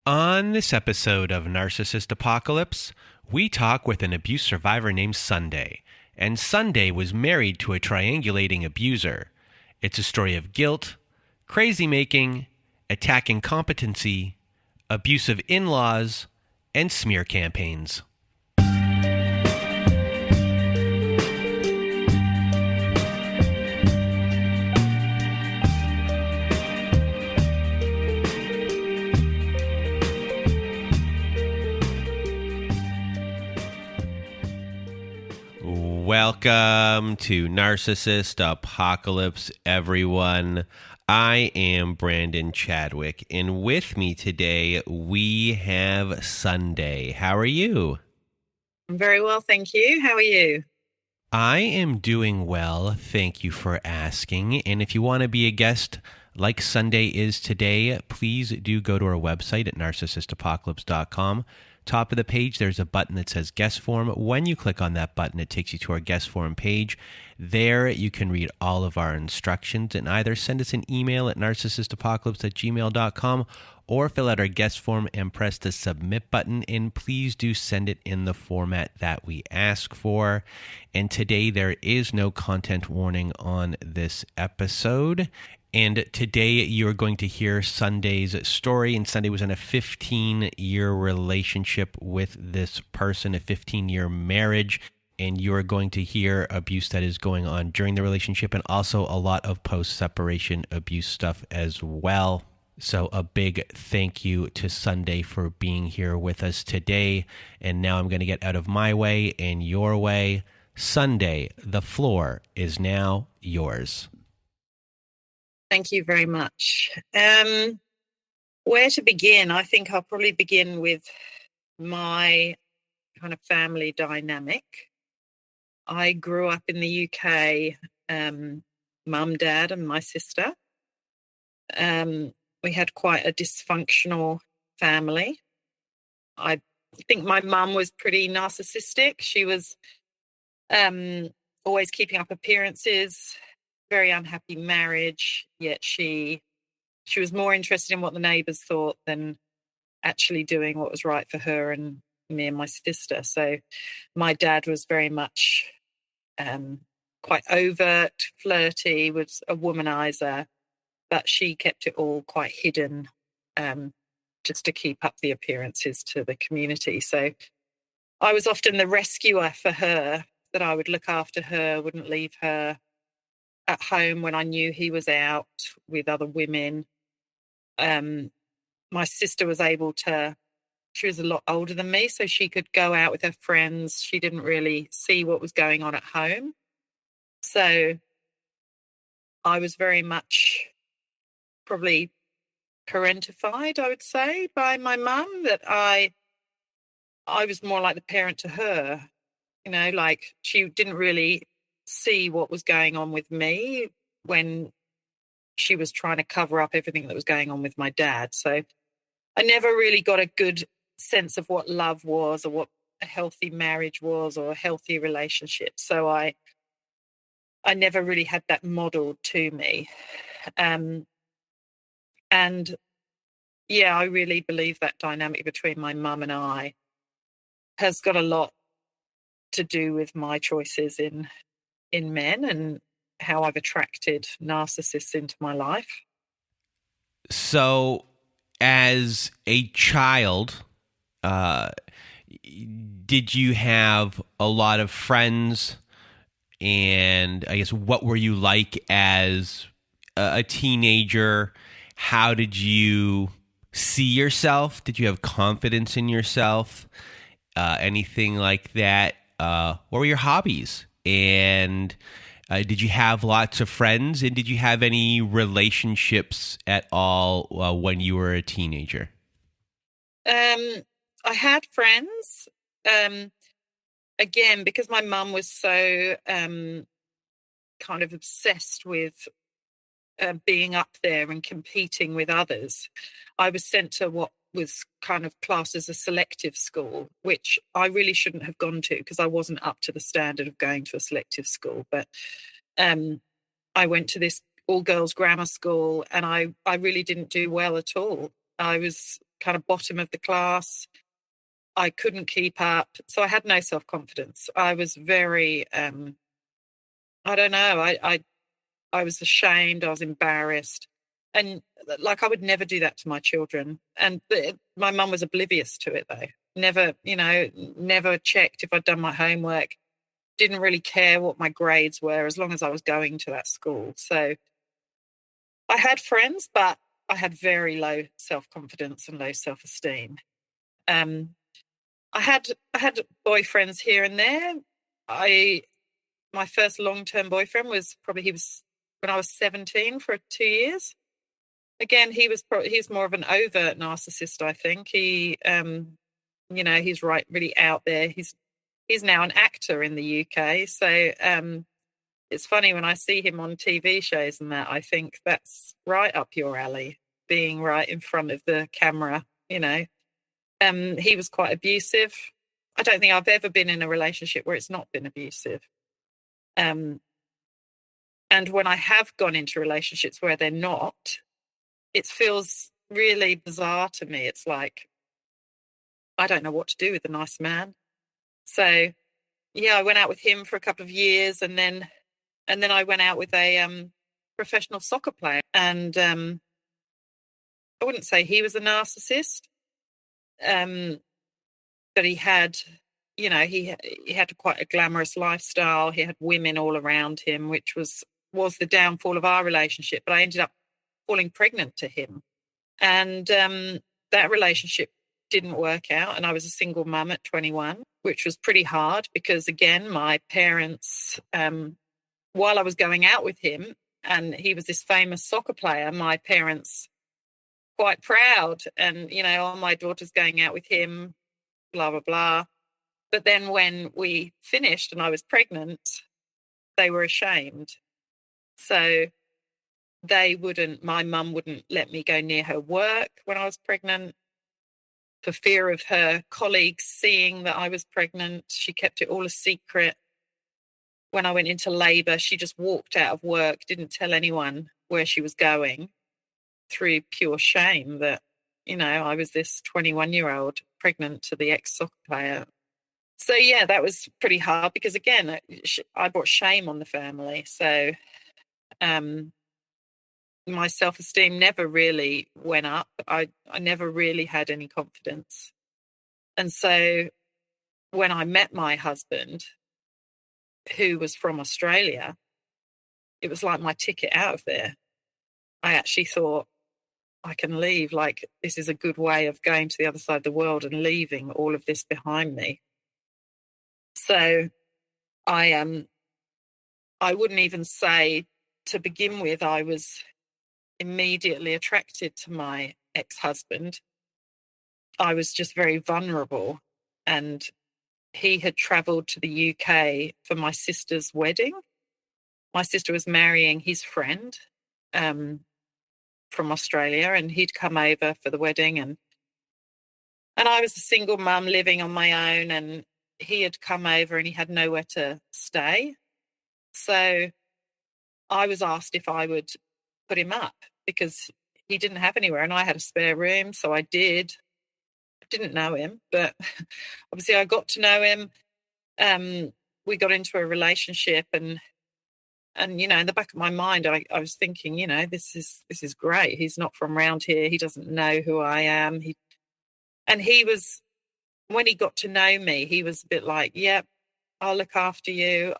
On this episode of Narcissist Apocalypse, we talk with an abuse survivor named Sunday. And Sunday was married to a triangulating abuser. It's a story of guilt, crazy making, attacking competency, abusive in laws, and smear campaigns. Welcome to Narcissist Apocalypse, everyone. I am Brandon Chadwick, and with me today we have Sunday. How are you? I'm very well, thank you. How are you? I am doing well. Thank you for asking. And if you want to be a guest like Sunday is today, please do go to our website at narcissistapocalypse.com. Top of the page, there's a button that says guest form. When you click on that button, it takes you to our guest form page. There you can read all of our instructions and either send us an email at narcissistapocalypse@gmail.com or fill out our guest form and press the submit button. And please do send it in the format that we ask for. And today there is no content warning on this episode. And today you're going to hear Sunday's story. And Sunday was in a 15-year relationship with this person, a 15-year marriage. And you're going to hear abuse that is going on during the relationship and also a lot of post-separation abuse stuff as well. So a big thank you to Sunday for being here with us today. And now I'm going to get out of my way and your way. Sunday, the floor is now yours. Thank you very much. Where to begin? I think I'll probably begin with my kind of family dynamic. I grew up in the UK, mum, dad, and my sister. We had quite a dysfunctional family. I think my mum was pretty narcissistic. She was always keeping up appearances, very unhappy marriage, yet she was more interested in what the neighbours thought than actually doing what was right for her and me and my sister. So my dad was very much quite overt, flirty, was a womanizer, but she kept it all quite hidden just to keep up the appearances to the community. So I was often the rescuer for her, that I would look after her, wouldn't leave her at home when I knew he was out with other women. My sister was able to, she was a lot older than me, so she could go out with her friends. She didn't really see what was going on at home. So I was very much probably parentified, I would say, by my mum, that I was more like the parent to her. You know, like she didn't really see what was going on with me when she was trying to cover up everything that was going on with my dad. So I never really got a good sense of what love was or what a healthy marriage was or a healthy relationship. So I never really had that modeled to me. And yeah, I really believe that dynamic between my mum and I has got a lot to do with my choices in men and how I've attracted narcissists into my life. So, as a child, did you have a lot of friends? And I guess what were you like as a teenager? How did you see yourself? Did you have confidence in yourself? Anything like that? What were your hobbies? And did you have lots of friends? And did you have any relationships at all when you were a teenager? I had friends. Again, because my mum was so kind of obsessed with being up there and competing with others, I was sent to what was kind of classed as a selective school, which I really shouldn't have gone to because I wasn't up to the standard of going to a selective school. But I went to this all-girls grammar school and I really didn't do well at all. I was kind of bottom of the class. I couldn't keep up. So I had no self-confidence. I was very, I don't know, I was ashamed. I was embarrassed. And like, I would never do that to my children. And my mum was oblivious to it, though. Never, never checked if I'd done my homework. Didn't really care what my grades were as long as I was going to that school. So I had friends, but I had very low self-confidence and low self-esteem. I had boyfriends here and there. My first long-term boyfriend was when I was 17 for 2 years. Again, he's more of an overt narcissist, I think. He's really out there. He's now an actor in the UK. So it's funny when I see him on TV shows and that, I think that's right up your alley, being right in front of the camera, He was quite abusive. I don't think I've ever been in a relationship where it's not been abusive. And when I have gone into relationships where they're not, it feels really bizarre to me. It's like, I don't know what to do with a nice man. So, yeah, I went out with him for a couple of years, and then I went out with a professional soccer player. And I wouldn't say he was a narcissist, but he had, he had quite a glamorous lifestyle. He had women all around him, which was the downfall of our relationship. But I ended up falling pregnant to him. And that relationship didn't work out. And I was a single mum at 21, which was pretty hard because, again, my parents, while I was going out with him and he was this famous soccer player, my parents quite proud. And, oh, my daughter's going out with him, blah, blah, blah. But then when we finished and I was pregnant, they were ashamed. So my mum wouldn't let me go near her work when I was pregnant for fear of her colleagues seeing that I was pregnant. She kept it all a secret. When I went into labour, she just walked out of work, didn't tell anyone where she was going, through pure shame that, I was this 21-year-old pregnant to the ex-soccer player. So, yeah, that was pretty hard because, again, I brought shame on the family. So my self-esteem never really went up. I never really had any confidence. And so when I met my husband, who was from Australia, it was like my ticket out of there. I actually thought, I can leave. Like, this is a good way of going to the other side of the world and leaving all of this behind me. So I wouldn't even say, to begin with, I was immediately attracted to my ex-husband. I was just very vulnerable, and he had travelled to the UK for my sister's wedding. My sister was marrying his friend from Australia, and he'd come over for the wedding, and I was a single mum living on my own, and he had come over and he had nowhere to stay. So I was asked if I would put him up because he didn't have anywhere, and I had a spare room, so I did. I didn't know him, but obviously I got to know him. We got into a relationship, and in the back of my mind, I was thinking, this is great. He's not from around here. He doesn't know who I am. He was, when he got to know me, he was a bit like, yep, I'll look after you.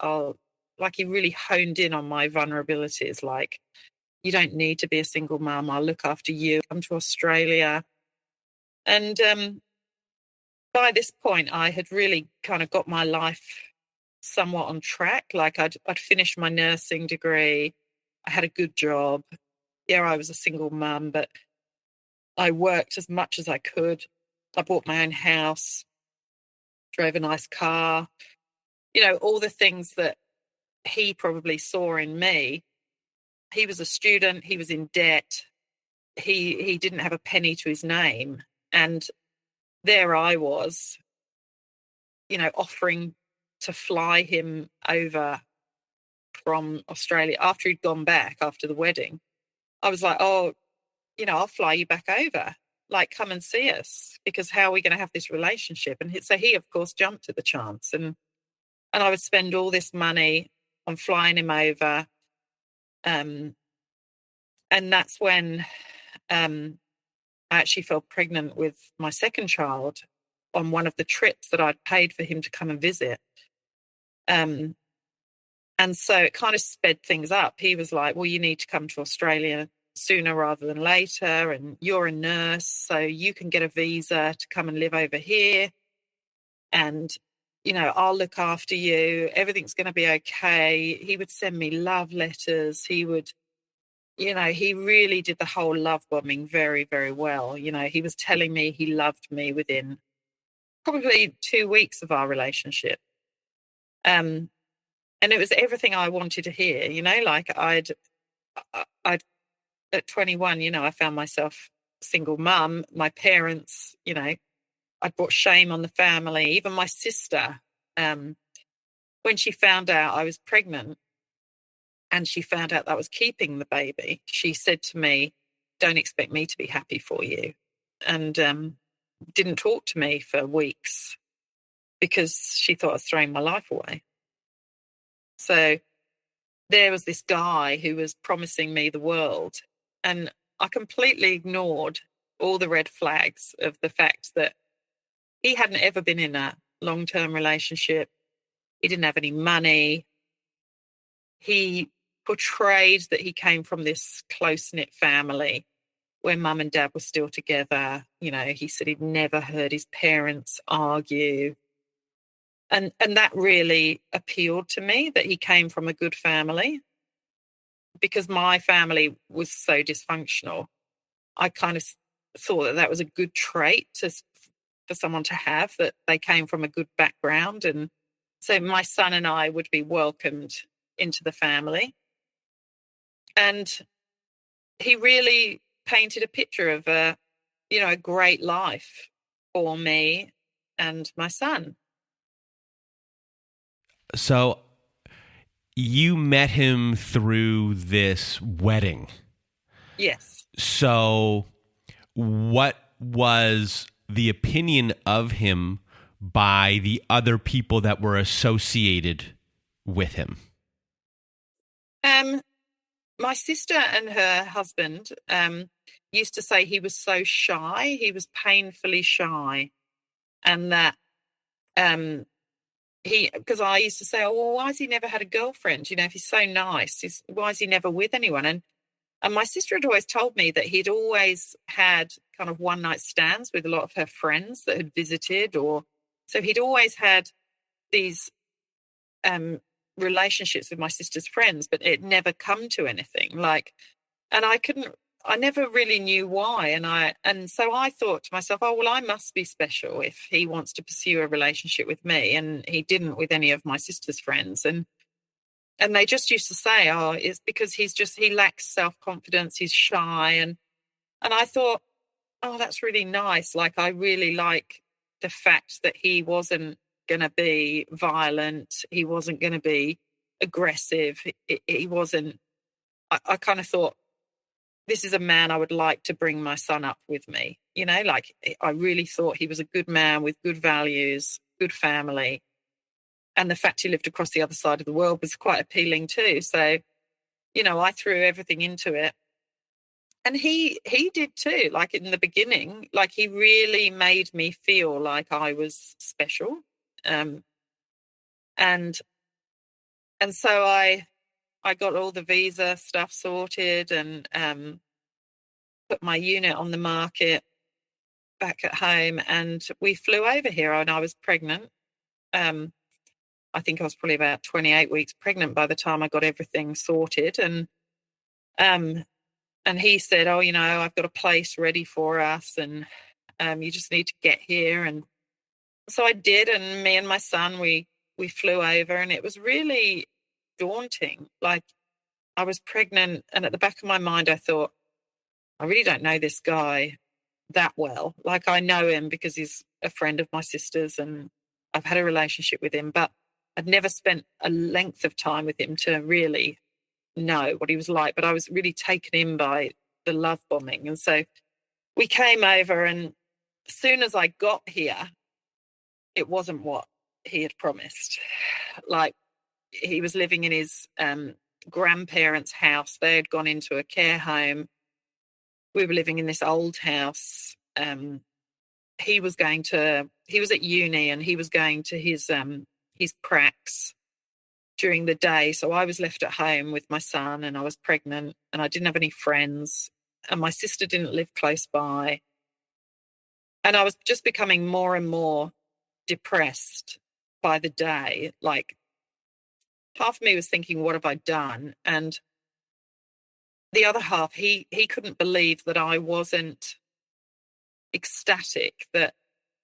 He really honed in on my vulnerabilities. Like, you don't need to be a single mum. I'll look after you. Come to Australia. And by this point, I had really kind of got my life somewhat on track. Like, I'd finished my nursing degree. I had a good job. Yeah, I was a single mum, but I worked as much as I could. I bought my own house, drove a nice car, all the things that he probably saw in me. He was a student. He was in debt. He didn't have a penny to his name. And there I was, offering to fly him over from Australia after he'd gone back after the wedding. I was like, oh, I'll fly you back over. like, come and see us, because how are we going to have this relationship? And so he, of course, jumped at the chance. And I would spend all this money on flying him over. And that's when I actually fell pregnant with my second child on one of the trips that I'd paid for him to come and visit. And so it kind of sped things up. He was like, well, you need to come to Australia sooner rather than later. And you're a nurse, so you can get a visa to come and live over here. And, I'll look after you. Everything's going to be okay. He would send me love letters. He would, he really did the whole love bombing very, very well. He was telling me he loved me within probably 2 weeks of our relationship. And it was everything I wanted to hear, like I'd at 21, I found myself single mum. My parents, I'd brought shame on the family. Even my sister, when she found out I was pregnant and she found out that I was keeping the baby, she said to me, don't expect me to be happy for you. And didn't talk to me for weeks because she thought I was throwing my life away. So there was this guy who was promising me the world, and I completely ignored all the red flags of the fact that he hadn't ever been in a long-term relationship. He didn't have any money. He portrayed that he came from this close-knit family where mum and dad were still together. He said he'd never heard his parents argue. And that really appealed to me, that he came from a good family, because my family was so dysfunctional. I kind of thought that was a good trait for someone to have, that they came from a good background. And so my son and I would be welcomed into the family. And he really painted a picture of a great life for me and my son. So you met him through this wedding. Yes. So what was the opinion of him by the other people that were associated with him? My sister and her husband used to say he was so shy. He was painfully shy. And that because I used to say, oh, well, why has he never had a girlfriend? If he's so nice, why is he never with anyone? And my sister had always told me that he'd always had kind of one-night stands with a lot of her friends that had visited, so he'd always had these relationships with my sister's friends, but it never come to anything. And I never really knew why. And so I thought to myself, oh, well, I must be special if he wants to pursue a relationship with me. And he didn't with any of my sister's friends. And they just used to say, oh, it's because he lacks self-confidence, he's shy. And I thought, oh, that's really nice. Like, I really like the fact that he wasn't going to be violent. He wasn't going to be aggressive. He wasn't, I kind of thought, this is a man I would like to bring my son up with me. I really thought he was a good man with good values, good family. And the fact he lived across the other side of the world was quite appealing too. So, I threw everything into it. And he did too. Like, in the beginning, like, he really made me feel like I was special. And so I got all the visa stuff sorted and put my unit on the market back at home, and we flew over here. And I was pregnant. I think I was probably about 28 weeks pregnant by the time I got everything sorted. And he said, oh, I've got a place ready for us, and you just need to get here. And so I did, and me and my son, we flew over, and it was really daunting. Like, I was pregnant, and at the back of my mind, I thought, I really don't know this guy that well. Like, I know him because he's a friend of my sister's, and I've had a relationship with him, but I'd never spent a length of time with him to really know what he was like. But I was really taken in by the love bombing. And so we came over, and as soon as I got here, it wasn't what he had promised. Like, he was living in his grandparents' house. They had gone into a care home. We were living in this old house. He was at uni, and he was going to his pracs during the day. So I was left at home with my son, and I was pregnant, and I didn't have any friends, and my sister didn't live close by. And I was just becoming more and more depressed by the day. Like, half of me was thinking, what have I done? And the other half, he couldn't believe that I wasn't ecstatic that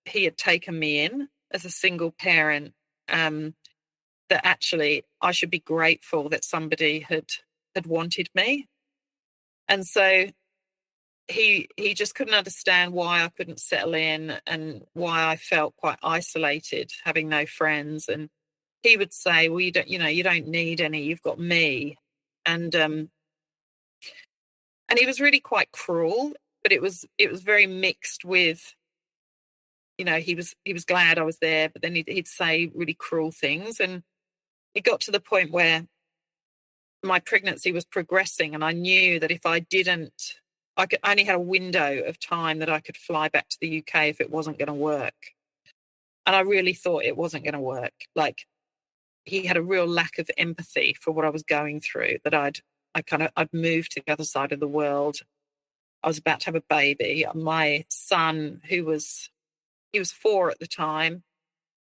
he had taken me in as a single parent, that actually I should be grateful that somebody had wanted me. And so he just couldn't understand why I couldn't settle in, and why I felt quite isolated, having no friends. And he would say, well, you don't need any, you've got me. And he was really quite cruel, but it was very mixed with, he was glad I was there, but then he'd say really cruel things. And it got to the point where my pregnancy was progressing, and I knew that if I only had a window of time that I could fly back to the UK if it wasn't going to work. And I really thought it wasn't going to work. Like, he had a real lack of empathy for what I was going through, that I'd moved to the other side of the world. I was about to have a baby. My son, he was 4 at the time,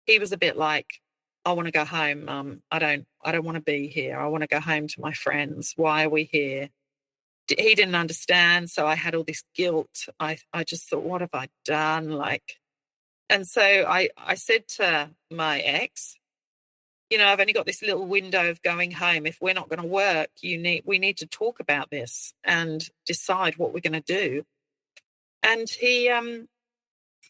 he was a bit like, I want to go home, Mum. I don't want to be here. I want to go home to my friends. Why are we here? He didn't understand. So I had all this guilt. I just thought, what have I done? Like, and so I said to my ex, I've only got this little window of going home. If we're not going to work, we need to talk about this and decide what we're going to do. And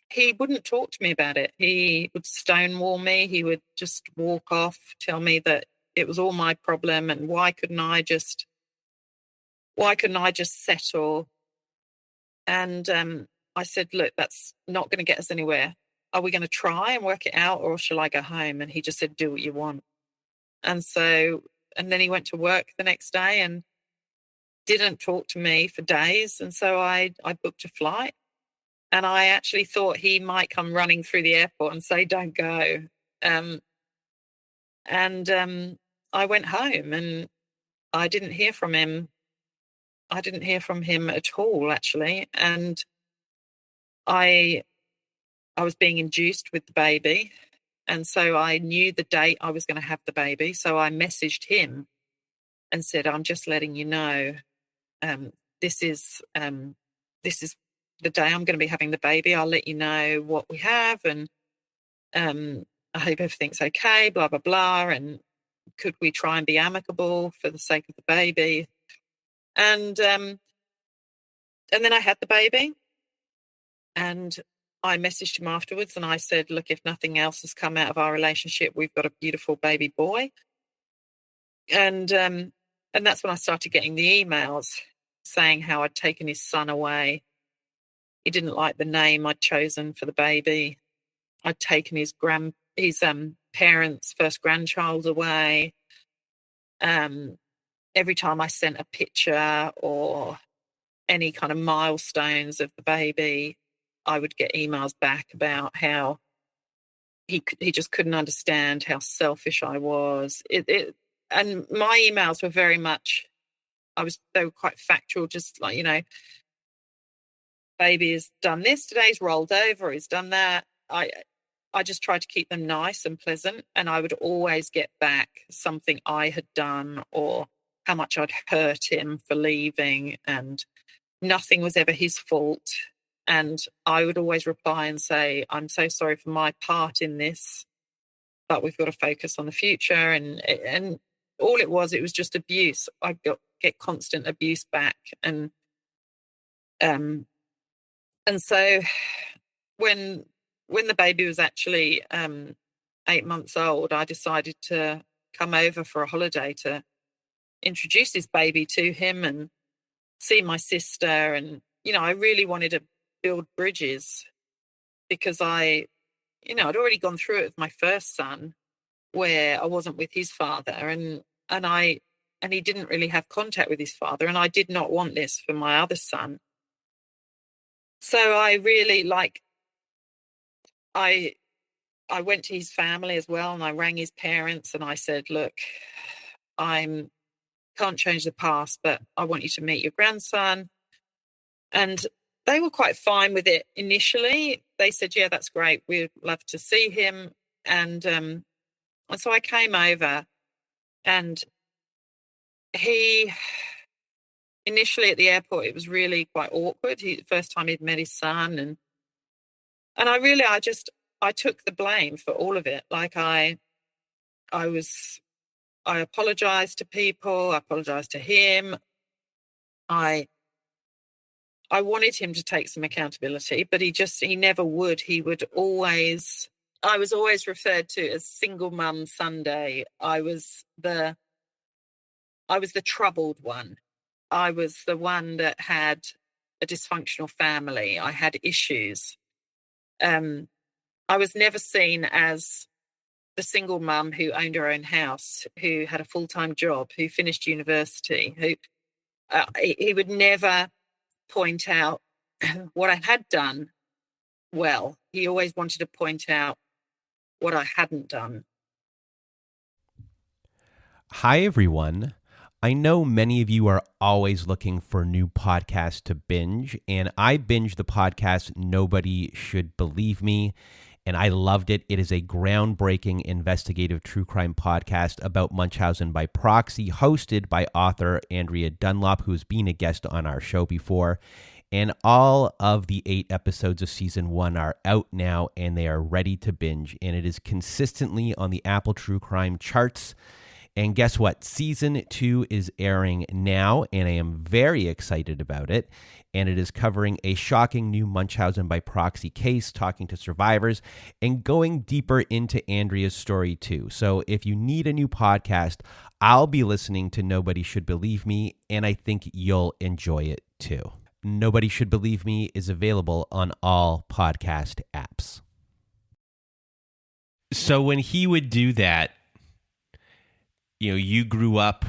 he wouldn't talk to me about it. He would stonewall me. He would just walk off, tell me that it was all my problem, and why couldn't I just settle? And I said, look, that's not going to get us anywhere. Are we going to try and work it out, or shall I go home? And he just said, do what you want. And then he went to work the next day and didn't talk to me for days. And so I booked a flight. And I actually thought he might come running through the airport and say, don't go. I went home, and I didn't hear from him. I didn't hear from him at all, actually. And I was being induced with the baby. And so I knew the date I was going to have the baby. So I messaged him and said, I'm just letting you know, this is the day I'm going to be having the baby. I'll let you know what we have, and I hope everything's okay, blah, blah, blah. And could we try and be amicable for the sake of the baby? And then I had the baby, and I messaged him afterwards, and I said, look, if nothing else has come out of our relationship, we've got a beautiful baby boy. And that's when I started getting the emails saying how I'd taken his son away. He didn't like the name I'd chosen for the baby. I'd taken his parents' first grandchild away. Every time I sent a picture or any kind of milestones of the baby, I would get emails back about how he just couldn't understand how selfish I was. And my emails were very much, they were quite factual, just like, baby has done this today, he's rolled over, he's done that. I just tried to keep them nice and pleasant, and I would always get back something I had done or how much I'd hurt him for leaving, and nothing was ever his fault. And I would always reply and say, I'm so sorry for my part in this, but we've got to focus on the future. And all it was just abuse. I get constant abuse back. And so when the baby was actually 8 months old, I decided to come over for a holiday to introduce this baby to him and see my sister. And, I really wanted build bridges because I'd already gone through it with my first son, where I wasn't with his father, and he didn't really have contact with his father, and I did not want this for my other son. So I really I went to his family as well, and I rang his parents and I said, look, I can't change the past, but I want you to meet your grandson. And they were quite fine with it initially. They said, yeah, that's great. We'd love to see him. And so I came over, and he initially at the airport, it was really quite awkward. First time he'd met his son. And I took the blame for all of it. Like I apologized to people. I apologized to him. I wanted him to take some accountability, but he never would. He would always, I was always referred to as single mum Sunday. I was the troubled one. I was the one that had a dysfunctional family. I had issues. I was never seen as the single mum who owned her own house, who had a full-time job, who finished university, he would never point out what I had done well. He always wanted to point out what I hadn't done. Hi, everyone. I know many of you are always looking for new podcasts to binge, and I binged the podcast Nobody Should Believe Me, and I loved it. It is a groundbreaking investigative true crime podcast about Munchausen by proxy, hosted by author Andrea Dunlop, who's been a guest on our show before. And all of the 8 episodes of season 1 are out now, and they are ready to binge. And it is consistently on the Apple True Crime charts. And guess what? Season 2 is airing now, and I am very excited about it. And it is covering a shocking new Munchausen by proxy case, talking to survivors, and going deeper into Andrea's story too. So if you need a new podcast, I'll be listening to Nobody Should Believe Me, and I think you'll enjoy it too. Nobody Should Believe Me is available on all podcast apps. So when he would do that, you grew up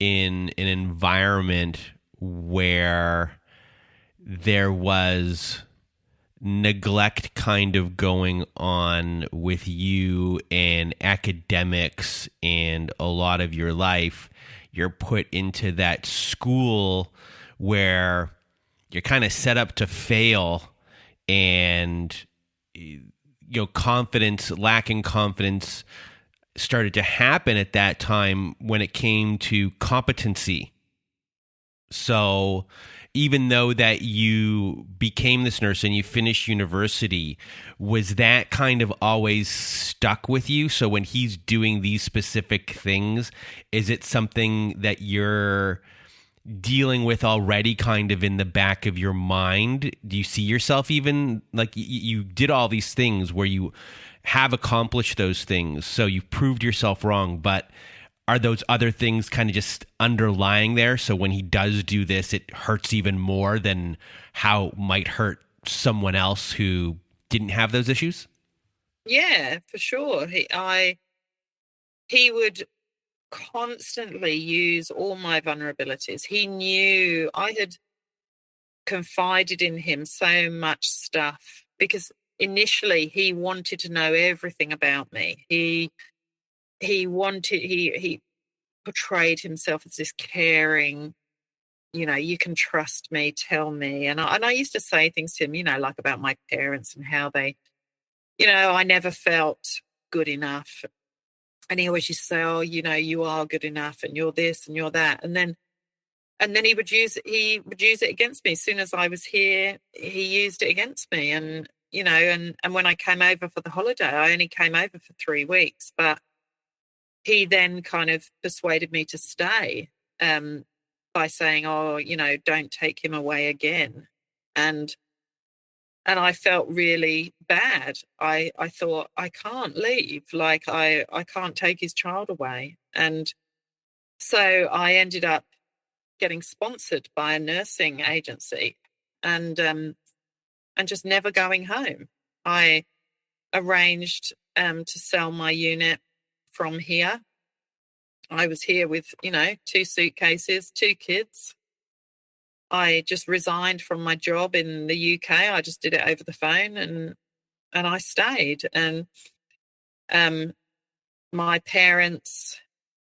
in an environment where there was neglect kind of going on with you and academics and a lot of your life. You're put into that school where you're kind of set up to fail, and lacking confidence started to happen at that time when it came to competency. So even though that you became this nurse and you finished university, was that kind of always stuck with you? So when he's doing these specific things, is it something that you're dealing with already kind of in the back of your mind? Do you see yourself even like you did all these things where you have accomplished those things, so you've proved yourself wrong, but are those other things kind of just underlying there? So when he does do this, it hurts even more than how it might hurt someone else who didn't have those issues? Yeah, for sure. He would constantly use all my vulnerabilities. He knew I had confided in him so much stuff because initially he wanted to know everything about me. He portrayed himself as this caring, you can trust me, tell me. And I used to say things to him, like about my parents and how they, I never felt good enough. And he always used to say, oh, you are good enough and you're this and you're that. And then he would use it against me. As soon as I was here, he used it against me. And, and when I came over for the holiday, I only came over for 3 weeks, but he then kind of persuaded me to stay by saying, oh, don't take him away again. And I felt really bad. I thought, I can't leave. Like, I can't take his child away. And so I ended up getting sponsored by a nursing agency. And and just never going home. I arranged to sell my unit from here. I was here with, 2 suitcases, 2 kids. I just resigned from my job in the UK. I just did it over the phone, and I stayed. And my parents,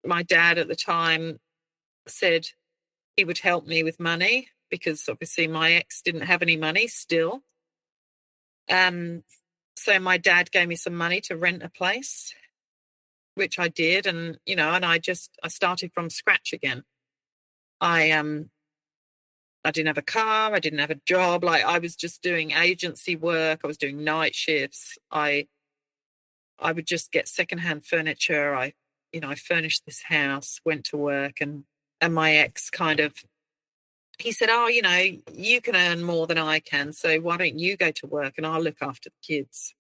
my dad at the time said he would help me with money, because obviously my ex didn't have any money still. So my dad gave me some money to rent a place, which I did. And, and I started from scratch again. I didn't have a car. I didn't have a job. Like, I was just doing agency work. I was doing night shifts. I would just get secondhand furniture. I furnished this house, went to work, and my ex he said, oh, you can earn more than I can, so why don't you go to work and I'll look after the kids?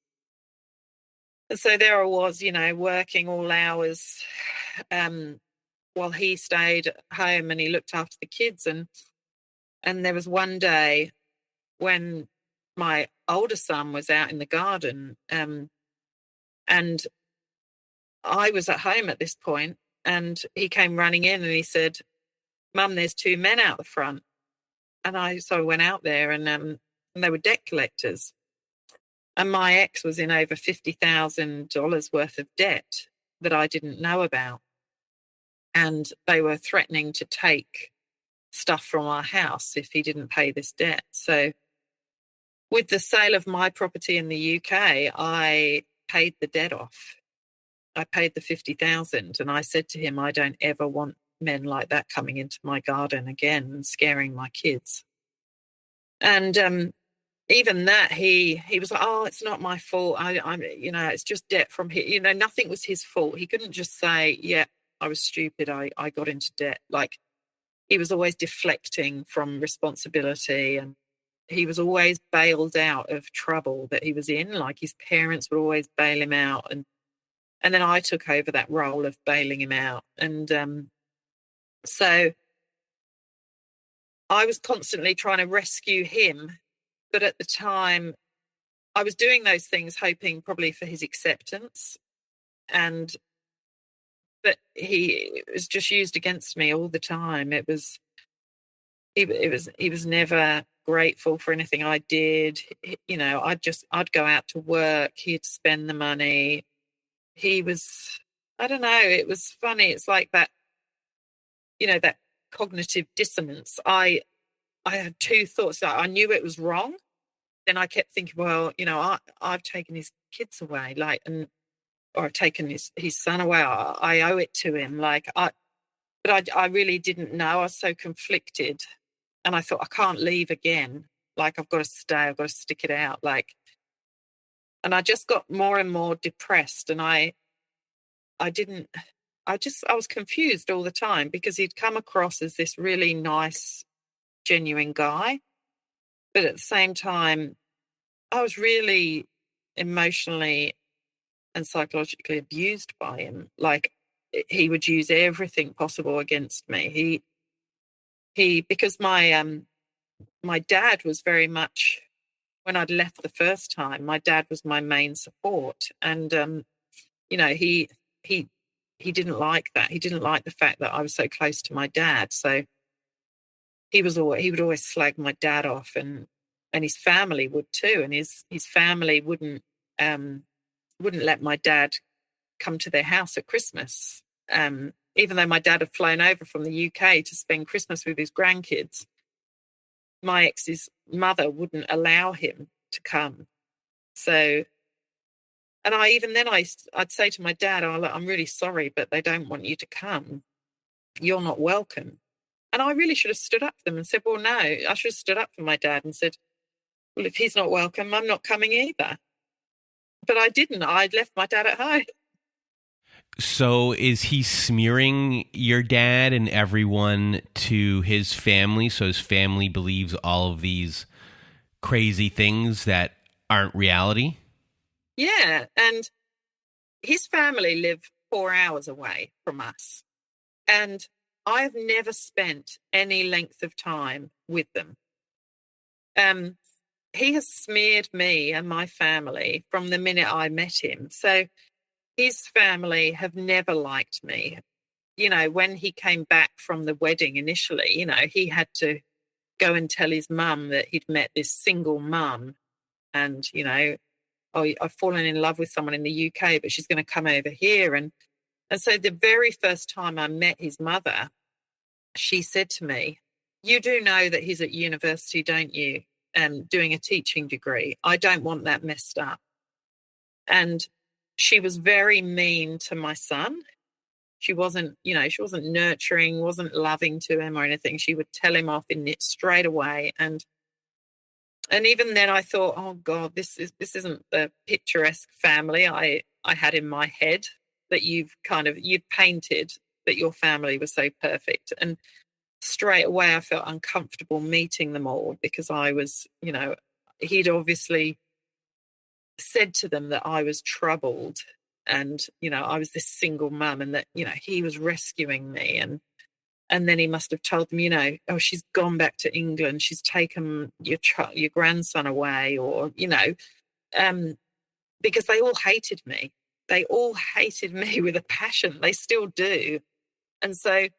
And so there I was, working all hours, while he stayed at home and he looked after the kids. And there was one day when my older son was out in the garden, and I was at home at this point, and he came running in and he said, Mum, there's 2 men out the front. And so I went out there, and they were debt collectors. And my ex was in over $50,000 worth of debt that I didn't know about. And they were threatening to take stuff from our house if he didn't pay this debt. So with the sale of my property in the UK, I paid the debt off. I paid the 50,000, and I said to him, I don't ever want men like that coming into my garden again and scaring my kids. And even that, he was like, oh, it's not my fault. I'm it's just debt from here. Nothing was his fault. He couldn't just say, yeah, I was stupid. I got into debt. Like, he was always deflecting from responsibility, and he was always bailed out of trouble that he was in. Like, his parents would always bail him out. And then I took over that role of bailing him out. And so I was constantly trying to rescue him. But at the time, I was doing those things hoping probably for his acceptance. But he was just used against me all the time. He was never grateful for anything I did. I'd go out to work. He'd spend the money. He was, I don't know. It was funny. It's like that, that cognitive dissonance. I had 2 thoughts. I knew it was wrong. Then I kept thinking, well, I've taken his kids away, or I've taken his son away. I owe it to him. But I really didn't know. I was so conflicted, and I thought, I can't leave again. Like, I've got to stay. I've got to stick it out. And I just got more and more depressed, and I was confused all the time, because he'd come across as this really nice, genuine guy. But at the same time, I was really emotionally and psychologically abused by him. Like, he would use everything possible against me. Because my dad was very much, when I'd left the first time, my dad was my main support. And, he didn't like that. He didn't like the fact that I was so close to my dad. So he would always slag my dad off, and his family would too. And his family wouldn't let my dad come to their house at Christmas. Even though my dad had flown over from the UK to spend Christmas with his grandkids, my ex's mother wouldn't allow him to come. So, and I'd say to my dad, oh, look, I'm really sorry, but they don't want you to come. You're not welcome. And I really should have stood up for them and said, well, no, I should have stood up for my dad and said, well, if he's not welcome, I'm not coming either. But I didn't. I'd left my dad at home. So is he smearing your dad and everyone to his family, so his family believes all of these crazy things that aren't reality? Yeah. And his family live 4 hours away from us. And I've never spent any length of time with them. he has smeared me and my family from the minute I met him. So his family have never liked me. You know, when he came back from the wedding initially, you know, he had to go and tell his mum that he'd met this single mum and, you know, oh, I've fallen in love with someone in the UK, but she's going to come over here. And so the very first time I met his mother, she said to me, "You do know that he's at university, don't you? Doing a teaching degree. I don't want that messed up." And she was very mean to my son. She wasn't, you know, she wasn't nurturing, wasn't loving to him or anything. She would tell him off in it straight away. And even then I thought, oh God, this isn't the picturesque family I had in my head that you'd painted that your family was so perfect. And straight away I felt uncomfortable meeting them all because I was, you know, he'd obviously said to them that I was troubled and, you know, I was this single mum and that, you know, he was rescuing me. And then he must have told them, you know, oh, she's gone back to England. She's taken your grandson away, or, you know, because they all hated me. They all hated me with a passion. They still do. And so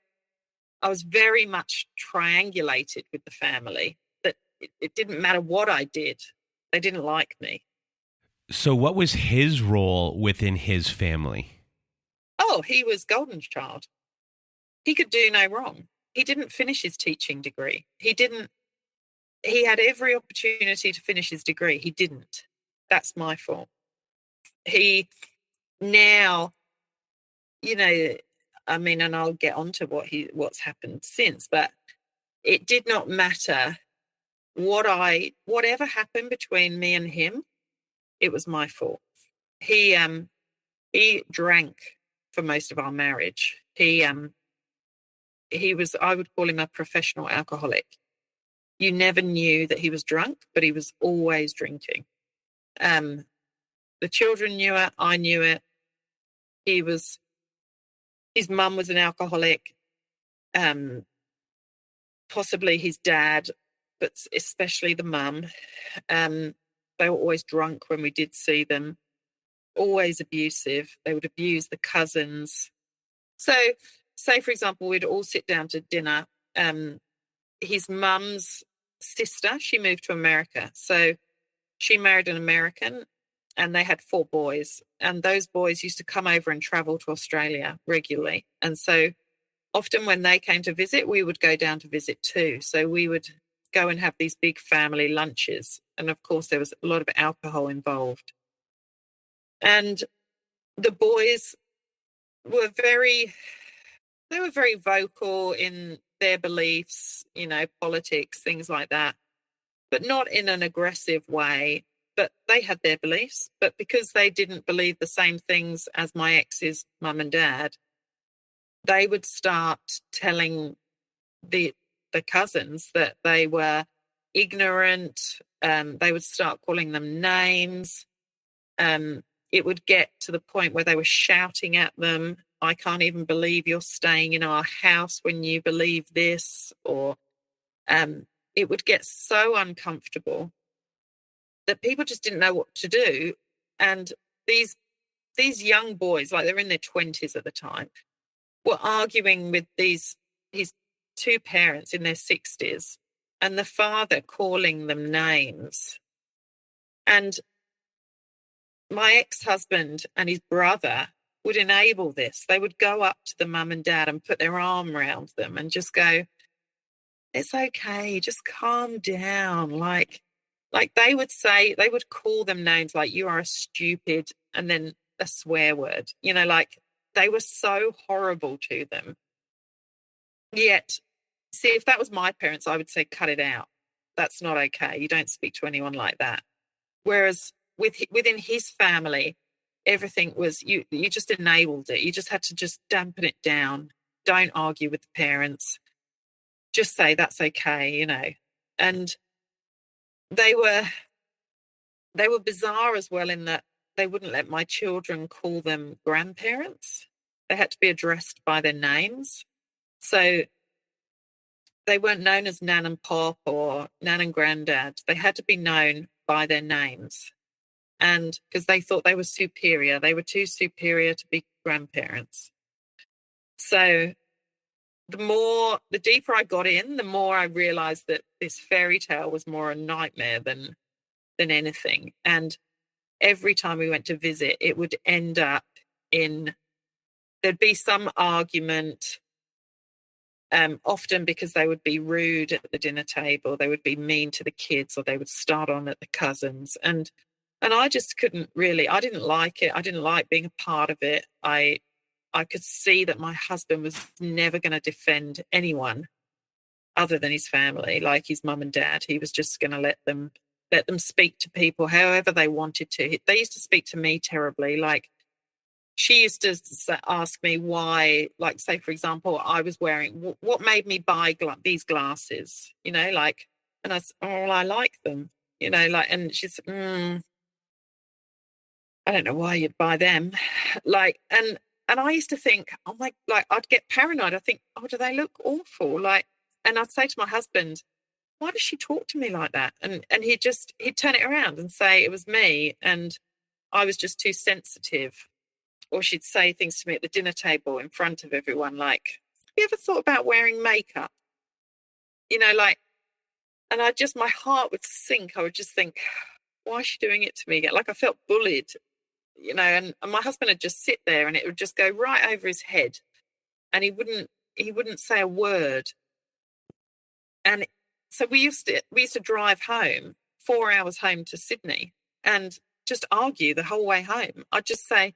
I was very much triangulated with the family, that it didn't matter what I did. They didn't like me. So what was his role within his family? Oh, he was golden child. He could do no wrong. He didn't finish his teaching degree. He had every opportunity to finish his degree. He didn't. That's my fault. He now, you know, I mean, and I'll get on to what's happened since, but it did not matter whatever happened between me and him, it was my fault. He drank for most of our marriage. He was, I would call him a professional alcoholic. You never knew that he was drunk, but he was always drinking. The children knew it. I knew it. His mum was an alcoholic, possibly his dad, but especially the mum. They were always drunk when we did see them, always abusive. They would abuse the cousins. So, say, for example, we'd all sit down to dinner. His mum's sister, she moved to America. So she married an American and they had 4 boys. And those boys used to come over and travel to Australia regularly. And so often when they came to visit, we would go down to visit too. So we would go and have these big family lunches. And of course, there was a lot of alcohol involved. And the boys were very vocal in their beliefs, you know, politics, things like that, but not in an aggressive way. But they had their beliefs, but because they didn't believe the same things as my ex's mum and dad, they would start telling the cousins that they were ignorant. They would start calling them names. It would get to the point where they were shouting at them, "I can't even believe you're staying in our house when you believe this," or it would get so uncomfortable that people just didn't know what to do. And these young boys, like they're in their 20s at the time, were arguing with his 2 parents in their 60s, and the father calling them names. And my ex-husband and his brother would enable this. They would go up to the mum and dad and put their arm around them and just go, "It's okay, just calm down." Like they would call them names like, "You are a stupid," and then a swear word, you know, like they were so horrible to them. Yet, see, if that was my parents, I would say, cut it out. That's not okay. You don't speak to anyone like that. Whereas within his family, everything was, you just enabled it. You just had to just dampen it down. Don't argue with the parents. Just say that's okay, you know. And they were bizarre as well in that they wouldn't let my children call them grandparents. They had to be addressed by their names. So they weren't known as Nan and Pop or Nan and Granddad. They had to be known by their names. And because they thought they were superior, they were too superior to be grandparents. So the deeper I got in, the more I realized that this fairy tale was more a nightmare than anything. And every time we went to visit, it would end up in, there'd be some argument, often because they would be rude at the dinner table, they would be mean to the kids, or they would start on at the cousins. And I just couldn't really, I didn't like it. I didn't like being a part of it. I could see that my husband was never going to defend anyone other than his family, like his mum and dad. He was just going to let them speak to people however they wanted to. They used to speak to me terribly. Like, she used to ask me why, like, say, for example, I was wearing, what made me buy these glasses, like, and I said, oh, well, I like them, like, and she said, I don't know why you'd buy them. Like, and I used to think, oh my, like, I'd get paranoid. I think, oh, do they look awful? Like, and I'd say to my husband, why does she talk to me like that? And he'd turn it around and say it was me and I was just too sensitive. Or she'd say things to me at the dinner table in front of everyone, like, have you ever thought about wearing makeup? Like, and my heart would sink. I would just think, why is she doing it to me again? Like, I felt bullied, and my husband would just sit there and it would just go right over his head and he wouldn't say a word. And so we used to drive home, 4 hours home to Sydney, and just argue the whole way home. I'd just say,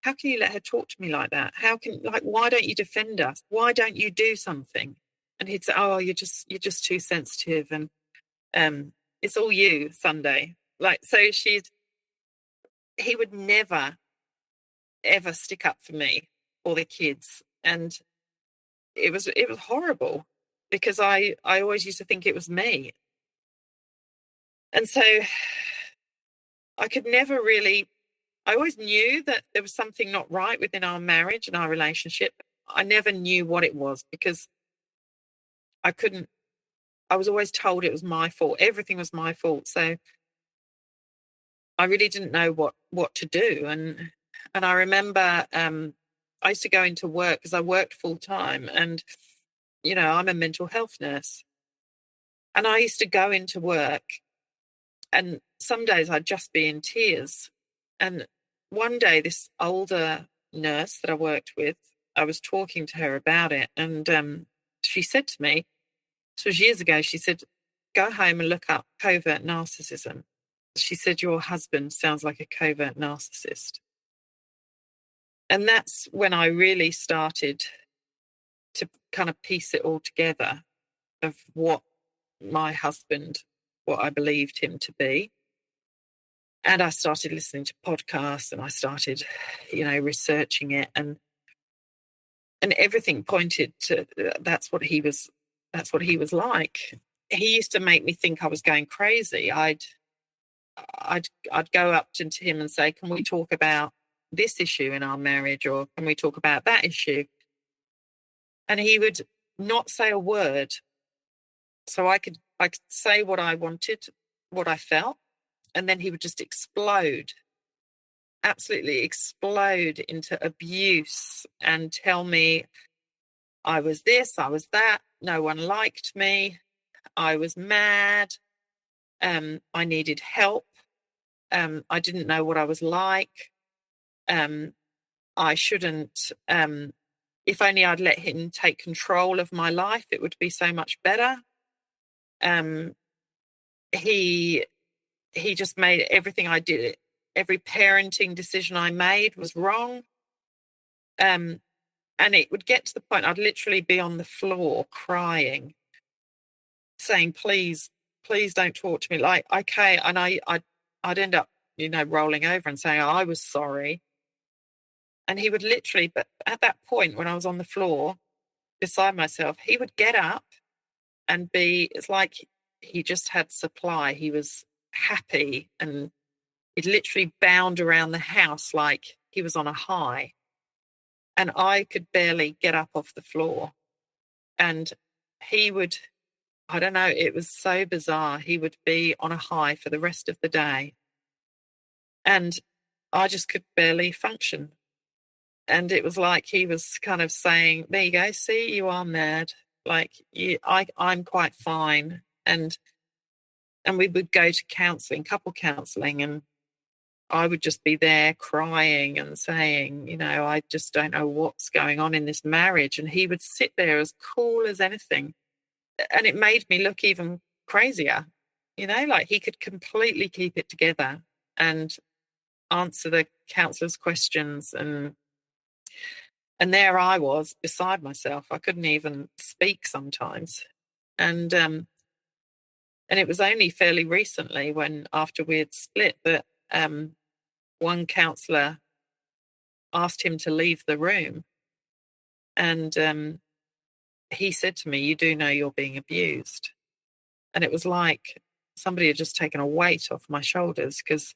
how can you let her talk to me like that? Why don't you defend us? Why don't you do something? And he'd say, oh, you're just too sensitive. And it's all you, Sunday. Like, so he would never, ever stick up for me or the kids. And it was horrible because I always used to think it was me. And so I could never really, I always knew that there was something not right within our marriage and our relationship. I never knew what it was because I was always told it was my fault. Everything was my fault. So I really didn't know what to do. And I remember I used to go into work because I worked full time and, I'm a mental health nurse. And I used to go into work and some days I'd just be in tears. And one day, this older nurse that I worked with, I was talking to her about it. And she said to me, this was years ago, she said, go home and look up covert narcissism. She said, your husband sounds like a covert narcissist. And that's when I really started to kind of piece it all together of what I believed him to be. And I started listening to podcasts and I started, researching it and everything pointed to that's what he was like. He used to make me think I was going crazy. I'd go up to him and say, can we talk about this issue in our marriage, or can we talk about that issue? And he would not say a word. So I could say what I wanted, what I felt, and then he would just absolutely explode into abuse and tell me I was this, I was that, no one liked me, I was mad, I needed help, I didn't know what I was like, I shouldn't, if only I'd let him take control of my life, it would be so much better. He just made everything I did, every parenting decision I made was wrong. And it would get to the point I'd literally be on the floor crying, saying, please don't talk to me. Like, okay. And I'd end up, rolling over and saying, I was sorry. And he would literally, but at that point when I was on the floor beside myself, he would get up and it's like he just had supply. He was happy and he'd literally bound around the house like he was on a high. And I could barely get up off the floor. And he would, I don't know, it was so bizarre. He would be on a high for the rest of the day. And I just could barely function. And it was like he was kind of saying, there you go, see, you are mad. Like, I'm quite fine. And we would go to counselling, couple counselling, and I would just be there crying and saying, I just don't know what's going on in this marriage. And he would sit there as cool as anything. And it made me look even crazier, like he could completely keep it together and answer the counsellor's questions. And there I was beside myself. I couldn't even speak sometimes. And it was only fairly recently, when after we had split, that one counsellor asked him to leave the room. And he said to me, you do know you're being abused. And it was like somebody had just taken a weight off my shoulders, because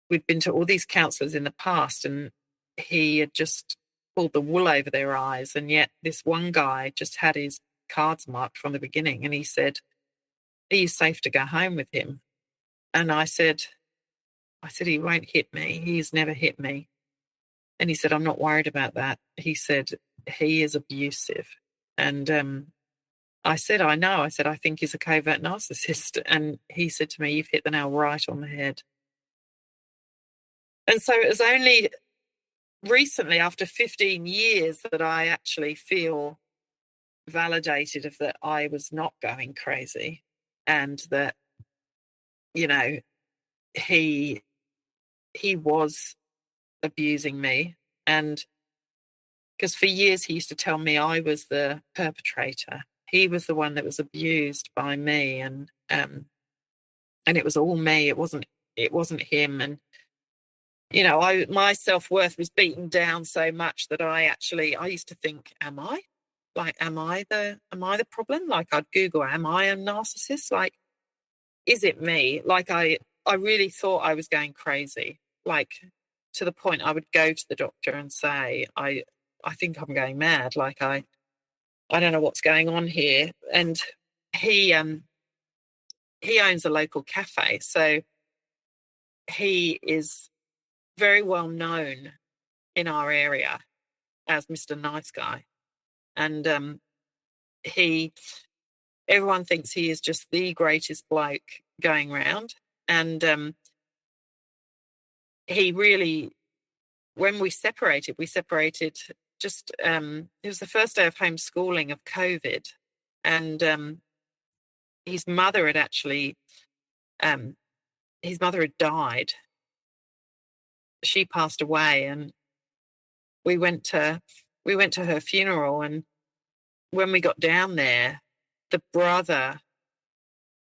we'd been to all these counsellors in the past and he had just pulled the wool over their eyes. And yet this one guy just had his cards marked from the beginning. And he said, are you safe to go home with him? And I said, he won't hit me. He's never hit me. And he said, I'm not worried about that. He said, he is abusive. And I said, I know. I said, I think he's a covert narcissist. And he said to me, you've hit the nail right on the head. And so it was only recently, after 15 years, that I actually feel validated of that I was not going crazy, and that, he was abusing me. And because for years he used to tell me I was the perpetrator. He was the one that was abused by me, and it was all me. It wasn't him. And my self-worth was beaten down so much that I used to think, am I the problem? Like, I'd Google, am I a narcissist? Like, is it me? Like, I really thought I was going crazy, like, to the point I would go to the doctor and say, I think I'm going mad. Like, I don't know what's going on here. And he owns a local cafe, so he is very well known in our area as Mr. Nice Guy. And everyone thinks he is just the greatest bloke going round. And he really, when we separated just, it was the first day of homeschooling of COVID. And his mother had actually, his mother had died. She passed away, and we went to her funeral. And when we got down there, the brother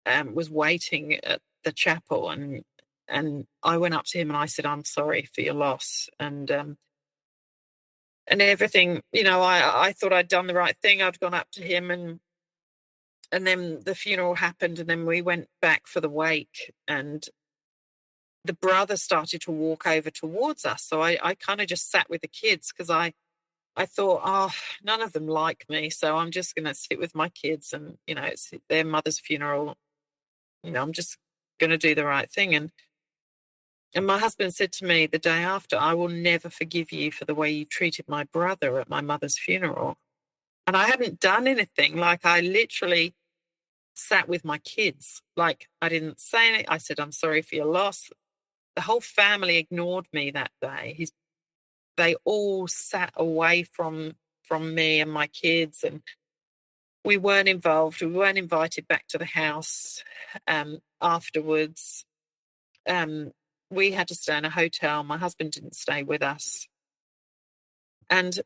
was waiting at the chapel, and I went up to him and I said, I'm sorry for your loss. And everything, I thought I'd done the right thing. I'd gone up to him, and then the funeral happened, and then we went back for the wake, and the brother started to walk over towards us. So I kind of just sat with the kids, because I thought, none of them like me, so I'm just going to sit with my kids, and, it's their mother's funeral. I'm just going to do the right thing. And my husband said to me the day after, I will never forgive you for the way you treated my brother at my mother's funeral. And I hadn't done anything. Like, I literally sat with my kids. Like, I didn't say anything. I said, I'm sorry for your loss. The whole family ignored me that day. They all sat away from me and my kids, and we weren't involved. We weren't invited back to the house afterwards. We had to stay in a hotel. My husband didn't stay with us. And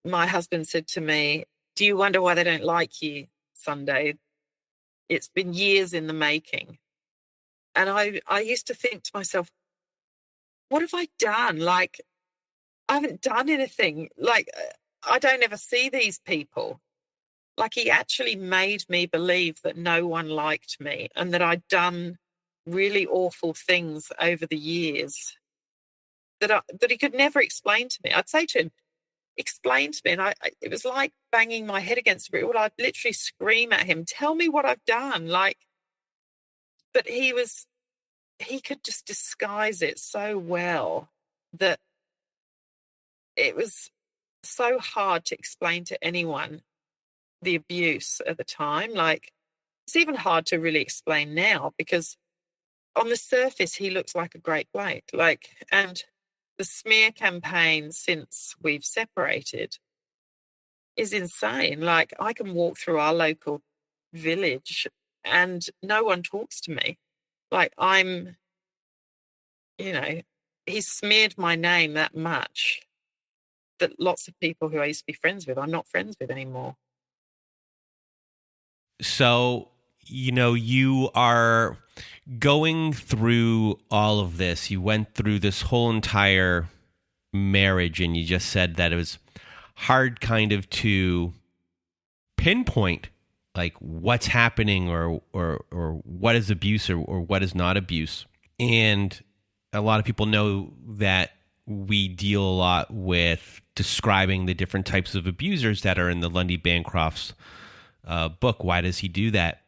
my husband said to me, do you wonder why they don't like you, Sunday? It's been years in the making. And I used to think to myself, what have I done? Like, I haven't done anything. Like, I don't ever see these people. Like, he actually made me believe that no one liked me, and that I'd done really awful things over the years that he could never explain to me. I'd say to him, explain to me. And it was like banging my head against a brick wall. I'd literally scream at him, tell me what I've done. But he could just disguise it so well that it was so hard to explain to anyone the abuse at the time. It's even hard to really explain now, because on the surface, he looks like a great bloke. And the smear campaign since we've separated is insane. I can walk through our local village and no one talks to me. I'm, he's smeared my name that much that lots of people who I used to be friends with, I'm not friends with anymore. So, you are going through all of this. You went through this whole entire marriage, and you just said that it was hard kind of to pinpoint what's happening or what is abuse or what is not abuse. And a lot of people know that we deal a lot with describing the different types of abusers that are in the Lundy Bancroft's book. Why does he do that?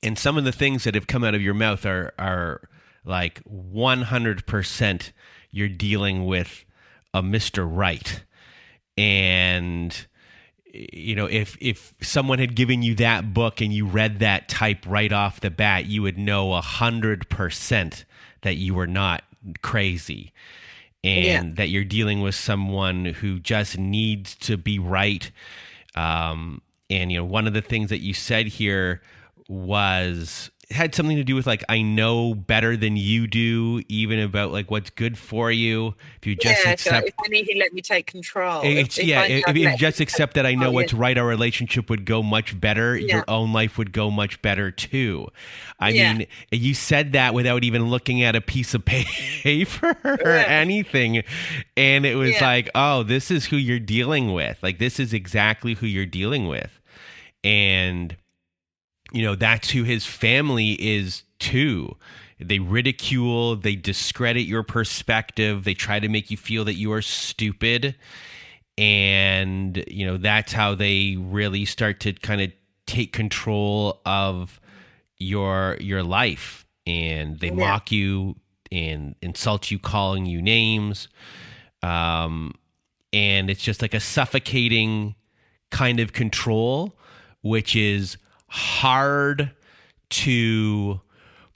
And some of the things that have come out of your mouth are 100% you're dealing with a Mr. Right. And if someone had given you that book and you read that type right off the bat, you would know 100% that you were not crazy, and that you're dealing with someone who just needs to be right. And one of the things that you said here had something to do with I know better than you do, even about what's good for you. If you just accept, if only he let me take control. If you just accept that I know what's right, our relationship would go much better. Your own life would go much better too. I mean, you said that without even looking at a piece of paper or anything, and it was oh, this is who you're dealing with. This is exactly who you're dealing with, and that's who his family is too. They ridicule, they discredit your perspective, they try to make you feel that you are stupid. And, that's how they really start to kind of take control of your life. And they mock you and insult you, calling you names. And it's just a suffocating kind of control, which is hard to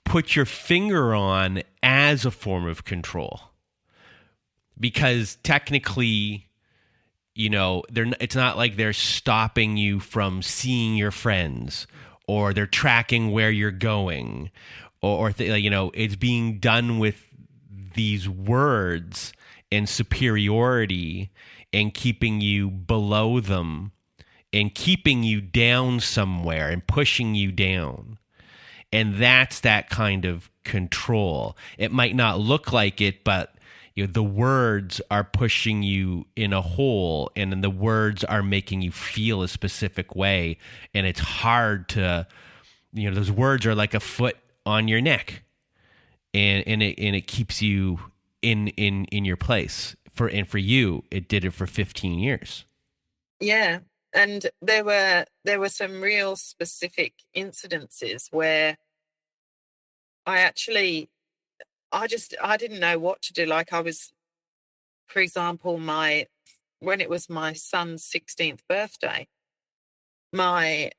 put your finger on as a form of control, because technically, it's not like they're stopping you from seeing your friends, or they're tracking where you're going, or it's being done with these words and superiority and keeping you below them and keeping you down somewhere and pushing you down. And that's that kind of control. It might not look like it, but the words are pushing you in a hole, and then the words are making you feel a specific way. And it's hard to, those words are like a foot on your neck, and it keeps you in your place. For you, it did it for 15 years. Yeah. And there were some real specific incidences where I didn't know what to do. For example, when it was my son's 16th birthday, my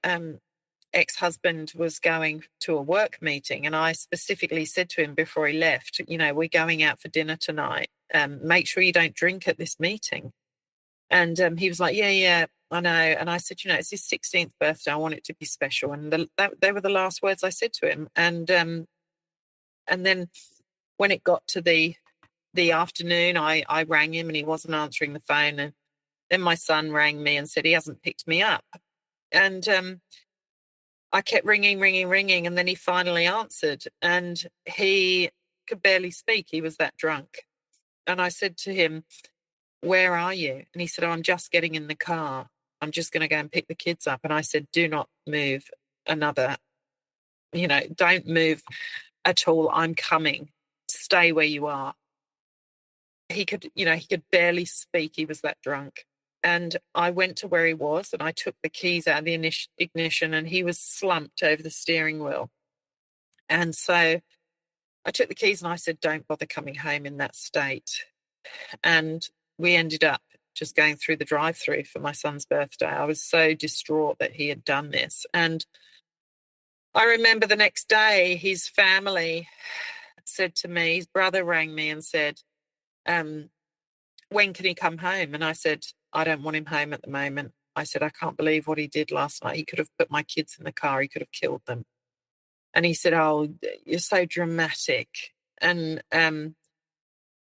ex-husband was going to a work meeting, and I specifically said to him before he left, we're going out for dinner tonight. Make sure you don't drink at this meeting. And he was like, yeah, I know. And I said, it's his 16th birthday. I want it to be special. And they were the last words I said to him. And then when it got to the afternoon, I rang him and he wasn't answering the phone. And then my son rang me and said he hasn't picked me up. And I kept ringing. And then he finally answered, and he could barely speak. He was that drunk. And I said to him, where are you? And he said, I'm just getting in the car. I'm just going to go and pick the kids up. And I said, do not move another, don't move at all. I'm coming. Stay where you are. he could barely speak. He was that drunk. And I went to where he was and I took the keys out of the ignition and he was slumped over the steering wheel. And so I took the keys and I said, don't bother coming home in that state. And we ended up just going through the drive-through for my son's birthday. I was so distraught that he had done this. And I remember the next day, his family said to me, his brother rang me and said, when can he come home? And I said, I don't want him home at the moment. I said, I can't believe what he did last night. He could have put my kids in the car. He could have killed them. And he said, oh, you're so dramatic. And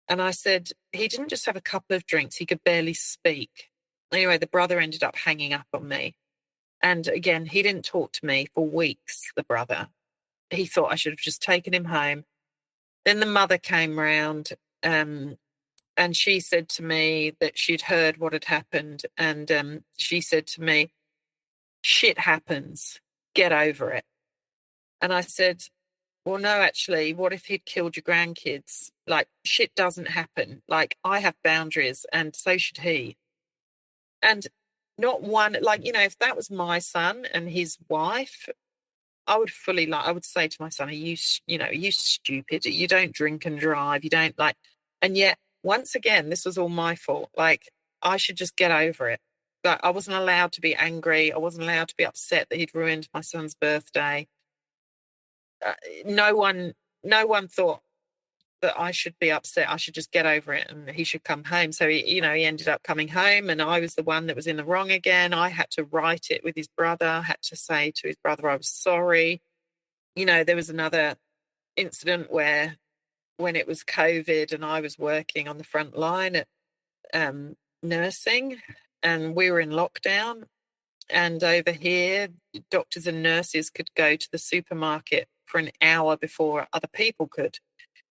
I said, he didn't just have a couple of drinks. He could barely speak. Anyway, the brother ended up hanging up on me. And again, he didn't talk to me for weeks, the brother. He thought I should have just taken him home. Then the mother came round and she said to me that she'd heard what had happened. And she said to me, shit happens, get over it. And I said, well, no, actually, what if he'd killed your grandkids? Like, shit doesn't happen. Like, I have boundaries and so should he. And not one, like, if that was my son and his wife, I would say to my son, are you stupid? You don't drink and drive. You don't and yet, once again, this was all my fault. Like, I should just get over it. Like, I wasn't allowed to be angry. I wasn't allowed to be upset that he'd ruined my son's birthday. No one thought that I should be upset. I should just get over it and he should come home. So he ended up coming home and I was the one that was in the wrong again. I had to write it with his brother. I had to say to his brother, I was sorry. There was another incident where when it was COVID and I was working on the front line at nursing and we were in lockdown, and over here, doctors and nurses could go to the supermarket for an hour before other people could,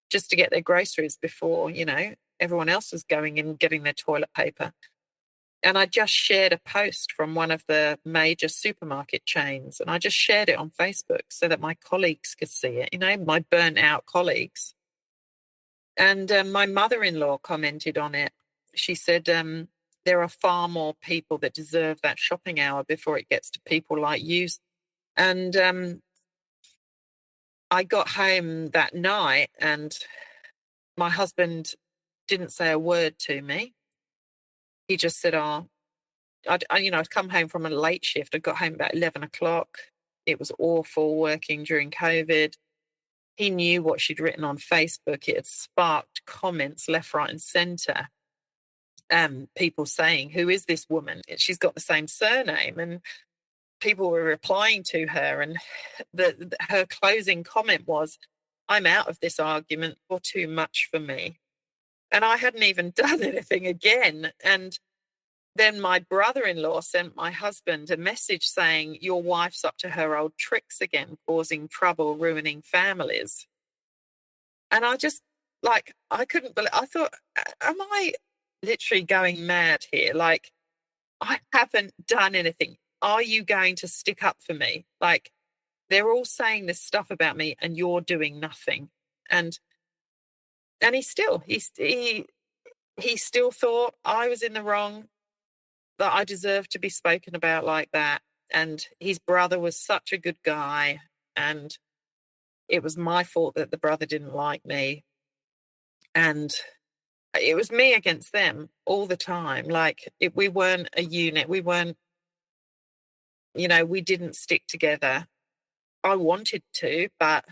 just to get their groceries before, everyone else was going in and getting their toilet paper. And I just shared a post from one of the major supermarket chains, and I just shared it on Facebook so that my colleagues could see it, my burnt out colleagues. And my mother-in-law commented on it. She said, there are far more people that deserve that shopping hour before it gets to people like you. And I got home that night and my husband didn't say a word to me. He just said, I'd come home from a late shift. I got home about 11 o'clock. It was awful working during COVID. He knew what she'd written on Facebook. It had sparked comments left, right and centre. People saying, who is this woman? She's got the same surname. And people were replying to her. And her closing comment was, I'm out of this argument, or too much for me. And I hadn't even done anything again. And then my brother-in-law sent my husband a message saying, your wife's up to her old tricks again, causing trouble, ruining families. And I just, I couldn't believe, I thought, am I literally going mad here? Like, I haven't done anything. Are you going to stick up for me? Like, they're all saying this stuff about me and you're doing nothing. And he still thought I was in the wrong, that I deserved to be spoken about like that. And his brother was such a good guy. And it was my fault that the brother didn't like me. And it was me against them all the time. Like, we weren't a unit. We weren't, we didn't stick together. I wanted to, but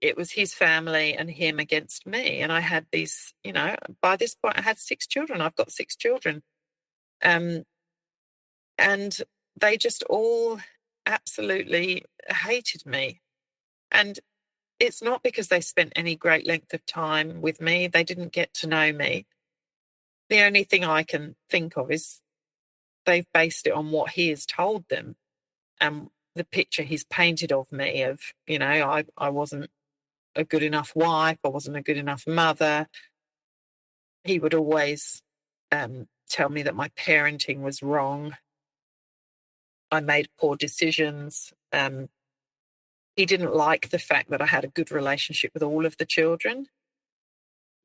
it was his family and him against me. And I had these, by this point I had 6 children. I've got 6 children. And they just all absolutely hated me. And it's not because they spent any great length of time with me. They didn't get to know me. The only thing I can think of is they've based it on what he has told them and the picture he's painted of me of, I wasn't a good enough wife. I wasn't a good enough mother. He would always tell me that my parenting was wrong. I made poor decisions. He didn't like the fact that I had a good relationship with all of the children.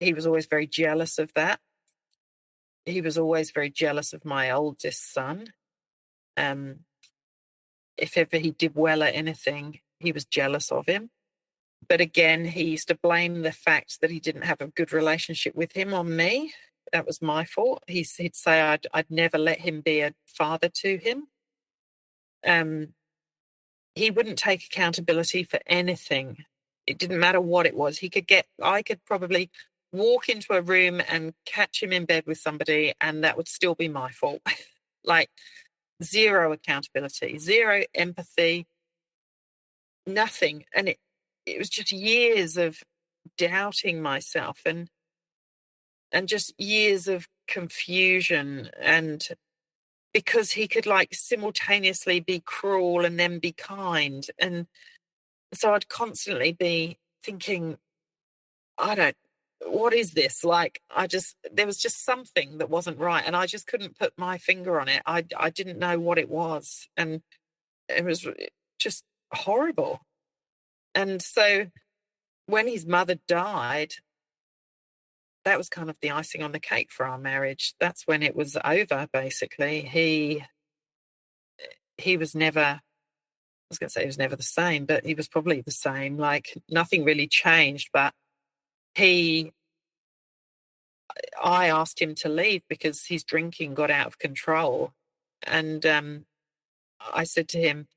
he was always very jealous of that. He was always very jealous of my oldest son. If ever he did well at anything, he was jealous of him. But again, he used to blame the fact that he didn't have a good relationship with him on me. That was my fault. He'd say I'd never let him be a father to him. He wouldn't take accountability for anything. It didn't matter what it was. I could probably walk into a room and catch him in bed with somebody, and that would still be my fault. Like, zero accountability, zero empathy, nothing. And it was just years of doubting myself and just years of confusion. And because he could like simultaneously be cruel and then be kind. And so I'd constantly be thinking, what is this? Like, there was just something that wasn't right. And I just couldn't put my finger on it. I didn't know what it was. And it was just horrible. And so when his mother died, that was kind of the icing on the cake for our marriage. That's when it was over, basically. He was never, I was going to say he was never the same, but he was probably the same. Like, nothing really changed, but I asked him to leave because his drinking got out of control. And I said to him,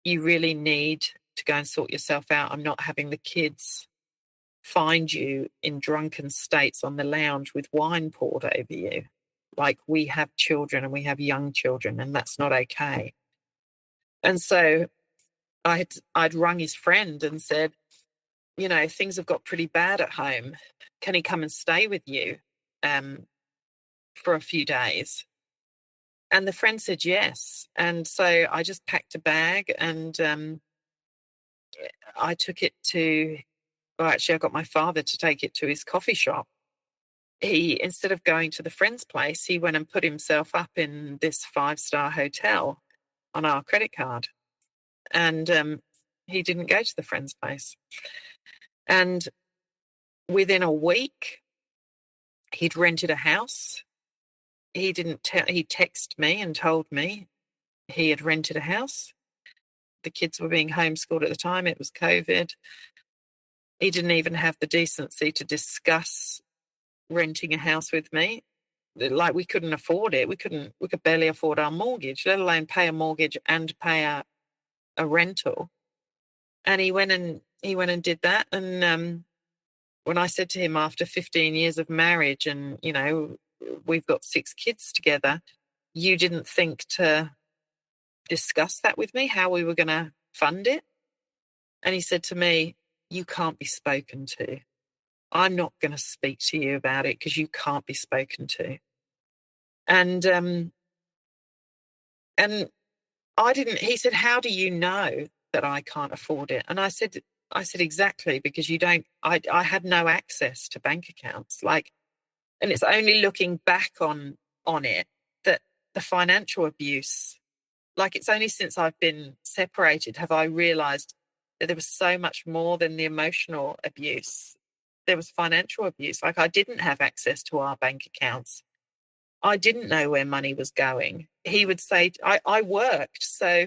you really need to go and sort yourself out. I'm not having the kids find you in drunken states on the lounge with wine poured over you. Like, we have children and we have young children, and that's not okay. And so I'd rung his friend and said, things have got pretty bad at home. Can he come and stay with you for a few days? And the friend said yes. And so I just packed a bag and I took it I got my father to take it to his coffee shop. Instead of going to the friend's place, he went and put himself up in this 5-star hotel on our credit card. And he didn't go to the friend's place. And within a week, he'd rented a house. He texted me and told me he had rented a house. The kids were being homeschooled at the time. It was COVID. He didn't even have the decency to discuss renting a house with me. Like, we couldn't afford it. We could barely afford our mortgage, let alone pay a mortgage and pay a rental. And he went and did that. And when I said to him, after 15 years of marriage and, we've got 6 kids together, you didn't think to discuss that with me, how we were going to fund it? And he said to me, you can't be spoken to. I'm not going to speak to you about it because you can't be spoken to. And he said, how do you know that I can't afford it? And I said, exactly, because I had no access to bank accounts. Like, and it's only looking back on it that the financial abuse, like, it's only since I've been separated have I realized that there was so much more than the emotional abuse. There was financial abuse. Like, I didn't have access to our bank accounts. I didn't know where money was going. He would say, I worked, so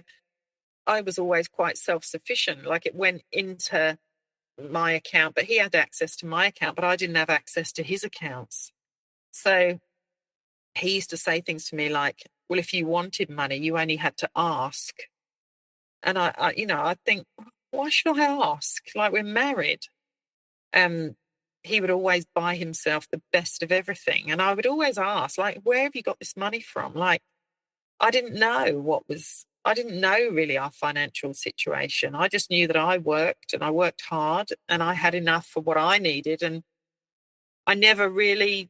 I was always quite self-sufficient. Like, it went into my account, but he had access to my account, but I didn't have access to his accounts. So he used to say things to me like, well, if you wanted money, you only had to ask. And I think, why should I ask? Like, we're married. He would always buy himself the best of everything. And I would always ask, like, where have you got this money from? Like, I didn't know really our financial situation. I just knew that I worked and I worked hard and I had enough for what I needed. And I never really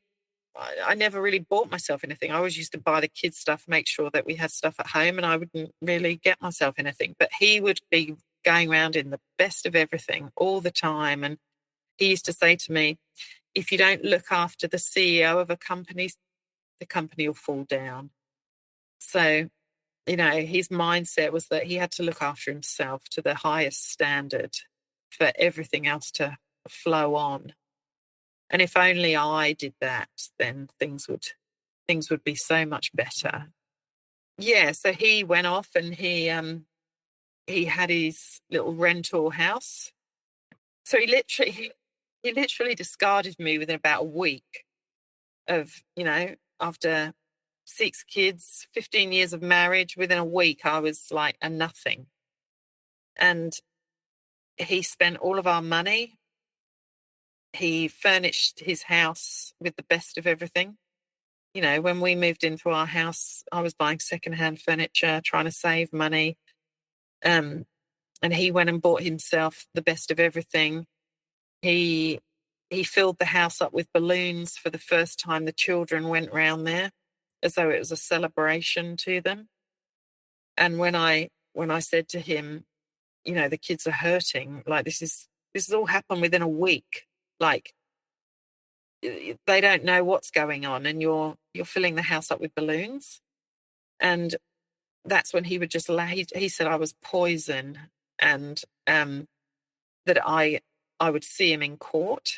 bought myself anything. I always used to buy the kids stuff, make sure that we had stuff at home, and I wouldn't really get myself anything. But he would be going around in the best of everything all the time. And he used to say to me, if you don't look after the CEO of a company, the company will fall down. So, his mindset was that he had to look after himself to the highest standard for everything else to flow on. And if only I did that, then things would be so much better. Yeah, so he went off and he had his little rental house. So he literally discarded me within about a week of, after 6 kids, 15 years of marriage. Within a week, I was like a nothing. And he spent all of our money. He furnished his house with the best of everything. When we moved into our house, I was buying secondhand furniture, trying to save money. And he went and bought himself the best of everything. He filled the house up with balloons for the first time. The children went round there as though it was a celebration to them. And when I said to him, the kids are hurting, like this has all happened within a week. Like they don't know what's going on, and you're filling the house up with balloons. And that's when he would just he said I was poison, and that I would see him in court,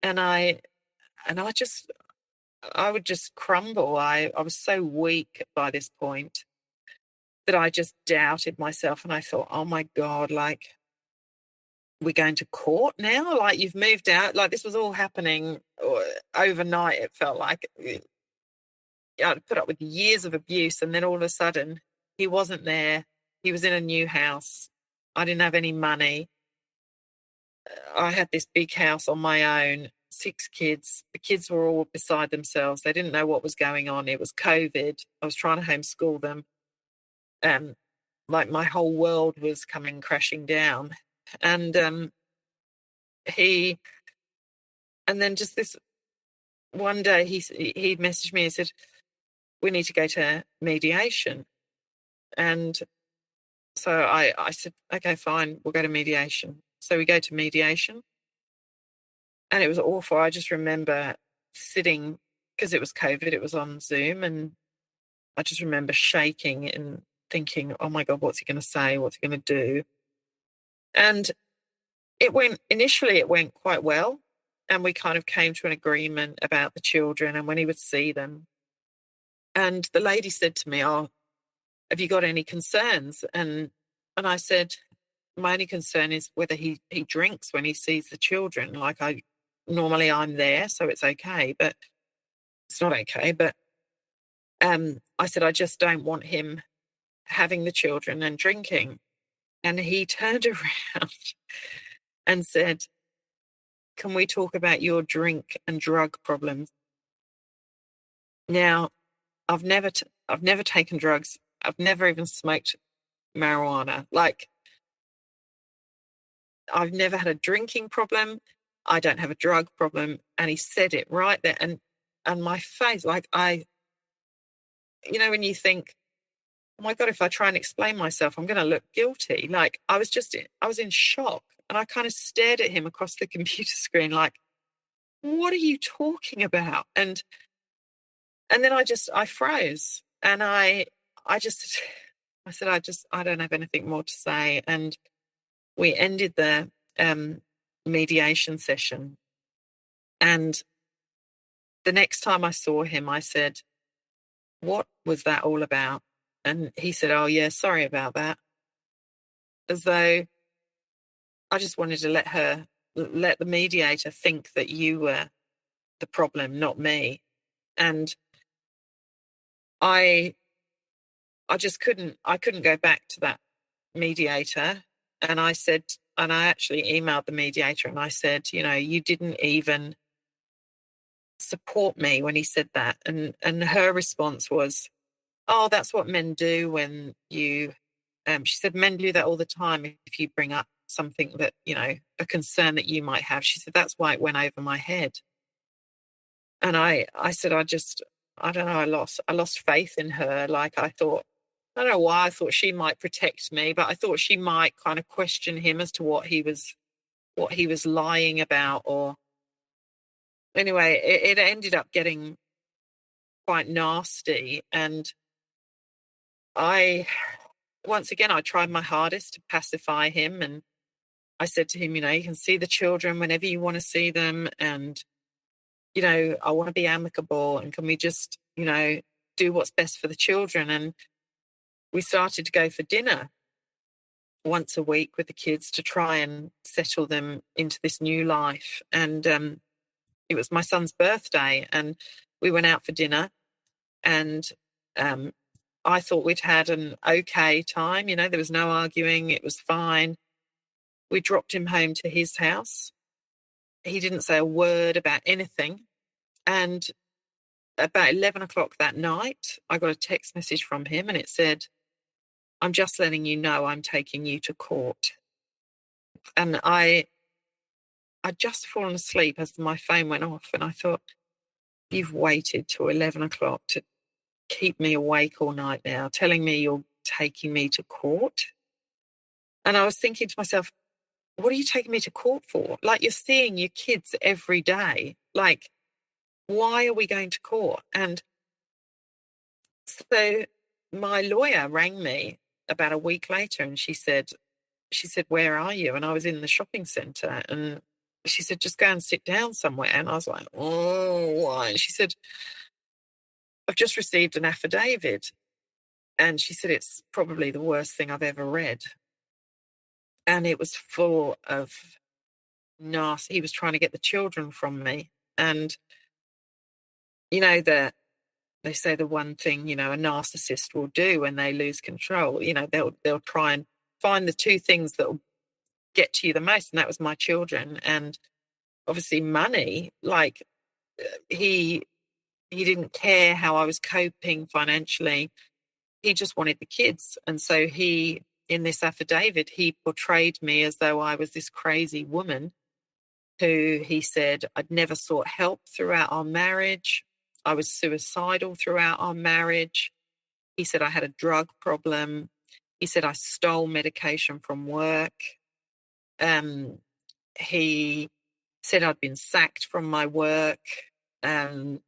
and I would just crumble. I was so weak by this point that I just doubted myself, and I thought, oh my God, like, we're going to court now? Like, you've moved out? Like, this was all happening overnight, it felt like. I'd put up with years of abuse, and then all of a sudden, he wasn't there. He was in a new house. I didn't have any money. I had this big house on my own, 6 kids. The kids were all beside themselves. They didn't know what was going on. It was COVID. I was trying to homeschool them. Like, my whole world was coming crashing down. And and then just this one day, he messaged me and said, we need to go to mediation. And so I said, okay, fine, we'll go to mediation. So we go to mediation, and it was awful. I just remember sitting, because it was COVID, it was on Zoom, and I just remember shaking and thinking, oh my God, what's he going to say? What's he going to do? And initially it went quite well. And we kind of came to an agreement about the children and when he would see them. And the lady said to me, oh, have you got any concerns? And I said, my only concern is whether he drinks when he sees the children. Like, normally I'm there, so it's okay, but it's not okay. But I said, I just don't want him having the children and drinking. And he turned around and said, can we talk about your drink and drug problems? Now, I've never taken drugs. I've never even smoked marijuana. Like, I've never had a drinking problem. I don't have a drug problem. And he said it right there. And my face, like, when you think, oh my God, if I try and explain myself, I'm going to look guilty. Like, I was in shock. And I kind of stared at him across the computer screen like, what are you talking about? And then I froze. And I said, I don't have anything more to say. And we ended the mediation session. And the next time I saw him, I said, what was that all about? And he said, oh yeah, sorry about that. As though I just wanted to let the mediator think that you were the problem, not me. And I couldn't go back to that mediator. And I actually emailed the mediator and I said, you didn't even support me when he said that. And her response was, oh, that's what men do when you, she said, men do that all the time if you bring up something that, a concern that you might have. She said, that's why it went over my head. And I said, I don't know, I lost faith in her. Like, I don't know why I thought she might protect me, but I thought she might kind of question him as to what he was lying about. Or anyway, it ended up getting quite nasty. And once again, I tried my hardest to pacify him. And I said to him, you can see the children whenever you want to see them. And I want to be amicable, and can we just, do what's best for the children? And we started to go for dinner once a week with the kids to try and settle them into this new life. And it was my son's birthday, and we went out for dinner, and I thought we'd had an okay time. There was no arguing. It was fine. We dropped him home to his house. He didn't say a word about anything. And about 11 o'clock that night, I got a text message from him, and it said, "I'm just letting you know I'm taking you to court." And I'd just fallen asleep as my phone went off, and I thought, you've waited till 11 o'clock to keep me awake all night now, telling me you're taking me to court. And I was thinking to myself, what are you taking me to court for? Like, you're seeing your kids every day. Like, why are we going to court? And so my lawyer rang me about a week later, and she said, "Where are you?" And I was in the shopping centre, and she said, "Just go and sit down somewhere." And I was like, "Oh, why?" And she said, "I've just received an affidavit." And she said, "It's probably the worst thing I've ever read." And it was full of nasty. He was trying to get the children from me. And, that they say the one thing, a narcissist will do when they lose control, they'll try and find the two things that will get to you the most. And that was my children. And obviously money. Like, he didn't care how I was coping financially. He just wanted the kids. And so in this affidavit, he portrayed me as though I was this crazy woman who, he said, I'd never sought help throughout our marriage. I was suicidal throughout our marriage. He said I had a drug problem. He said I stole medication from work. He said I'd been sacked from my work. It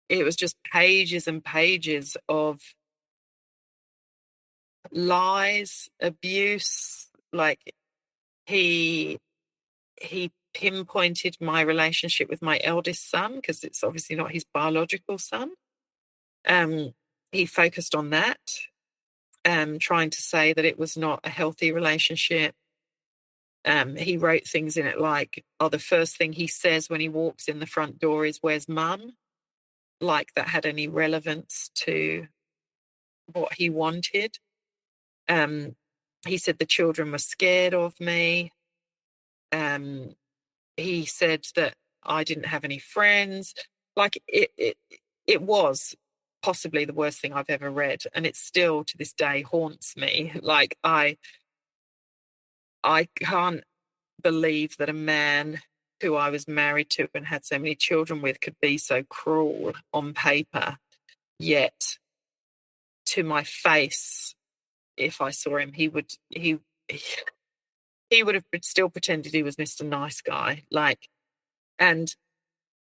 was just pages and pages of lies, abuse. Like, he pinpointed my relationship with my eldest son, because it's obviously not his biological son. He focused on that, trying to say that it was not a healthy relationship. He wrote things in it like, the first thing he says when he walks in the front door is, "Where's mum?" Like that had any relevance to what he wanted. He said the children were scared of me. He said that I didn't have any friends. Like, it was possibly the worst thing I've ever read, and it still to this day haunts me. Like, I can't believe that a man who I was married to and had so many children with could be so cruel on paper, yet to my face, if I saw him, he would have still pretended he was Mr. Nice Guy. Like, and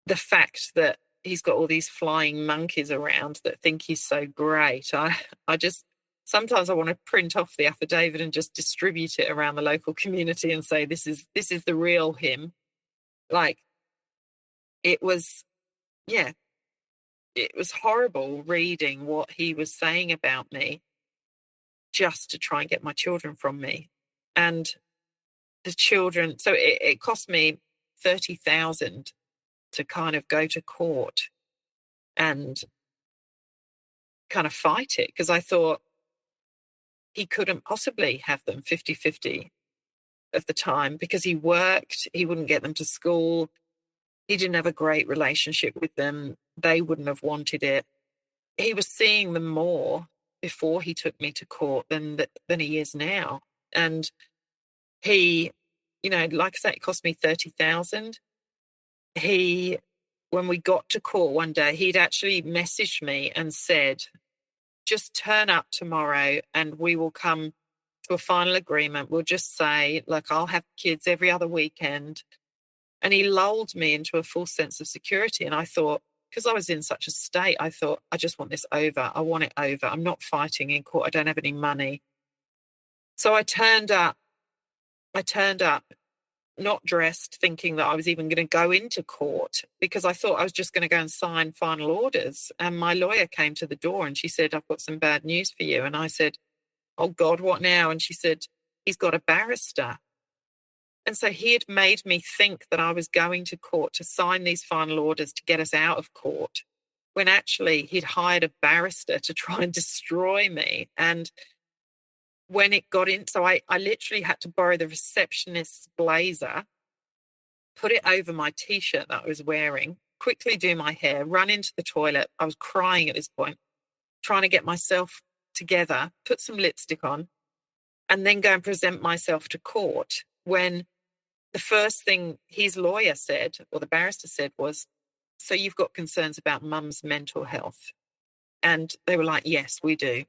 the fact that he's got all these flying monkeys around that think he's so great, I just, sometimes I want to print off the affidavit and just distribute it around the local community and say, this is the real him. Like, it was horrible reading what he was saying about me just to try and get my children from me. And the children, so it cost me 30,000 to kind of go to court and kind of fight it, because I thought he couldn't possibly have them 50-50 of the time, because he worked, he wouldn't get them to school, he didn't have a great relationship with them, they wouldn't have wanted it. He was seeing them more before he took me to court than he is now. And he, like I say, it cost me 30,000. When we got to court one day, he'd actually messaged me and said, "Just turn up tomorrow and we will come to a final agreement. We'll just say, like, I'll have kids every other weekend." And he lulled me into a full sense of security. And I thought, because I was in such a state, I thought, I just want this over. I want it over. I'm not fighting in court. I don't have any money. So I turned up. not dressed, thinking that I was even going to go into court, because I thought I was just going to go and sign final orders. And my lawyer came to the door and she said, "I've got some bad news for you." And I said, "Oh God, what now?" And she said, "He's got a barrister." And so he had made me think that I was going to court to sign these final orders to get us out of court, when actually he'd hired a barrister to try and destroy me. And when it got in, so I literally had to borrow the receptionist's blazer, put it over my T-shirt that I was wearing, quickly do my hair, run into the toilet. I was crying at this point, trying to get myself together, put some lipstick on, and then go and present myself to court, when the first thing his lawyer said, or the barrister said, was, "So you've got concerns about mum's mental health?" And they were like, "Yes, we do."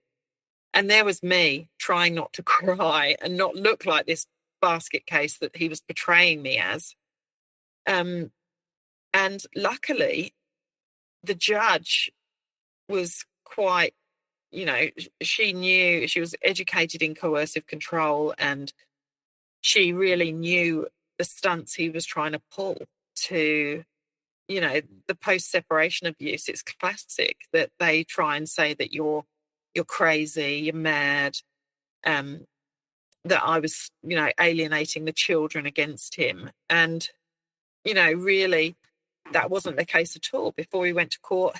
And there was me trying not to cry and not look like this basket case that he was portraying me as. And luckily, the judge was quite, she knew, she was educated in coercive control, and she really knew the stunts he was trying to pull to, the post-separation abuse. It's classic that they try and say that you're crazy, you're mad, that I was, alienating the children against him. And, really, that wasn't the case at all. Before we went to court,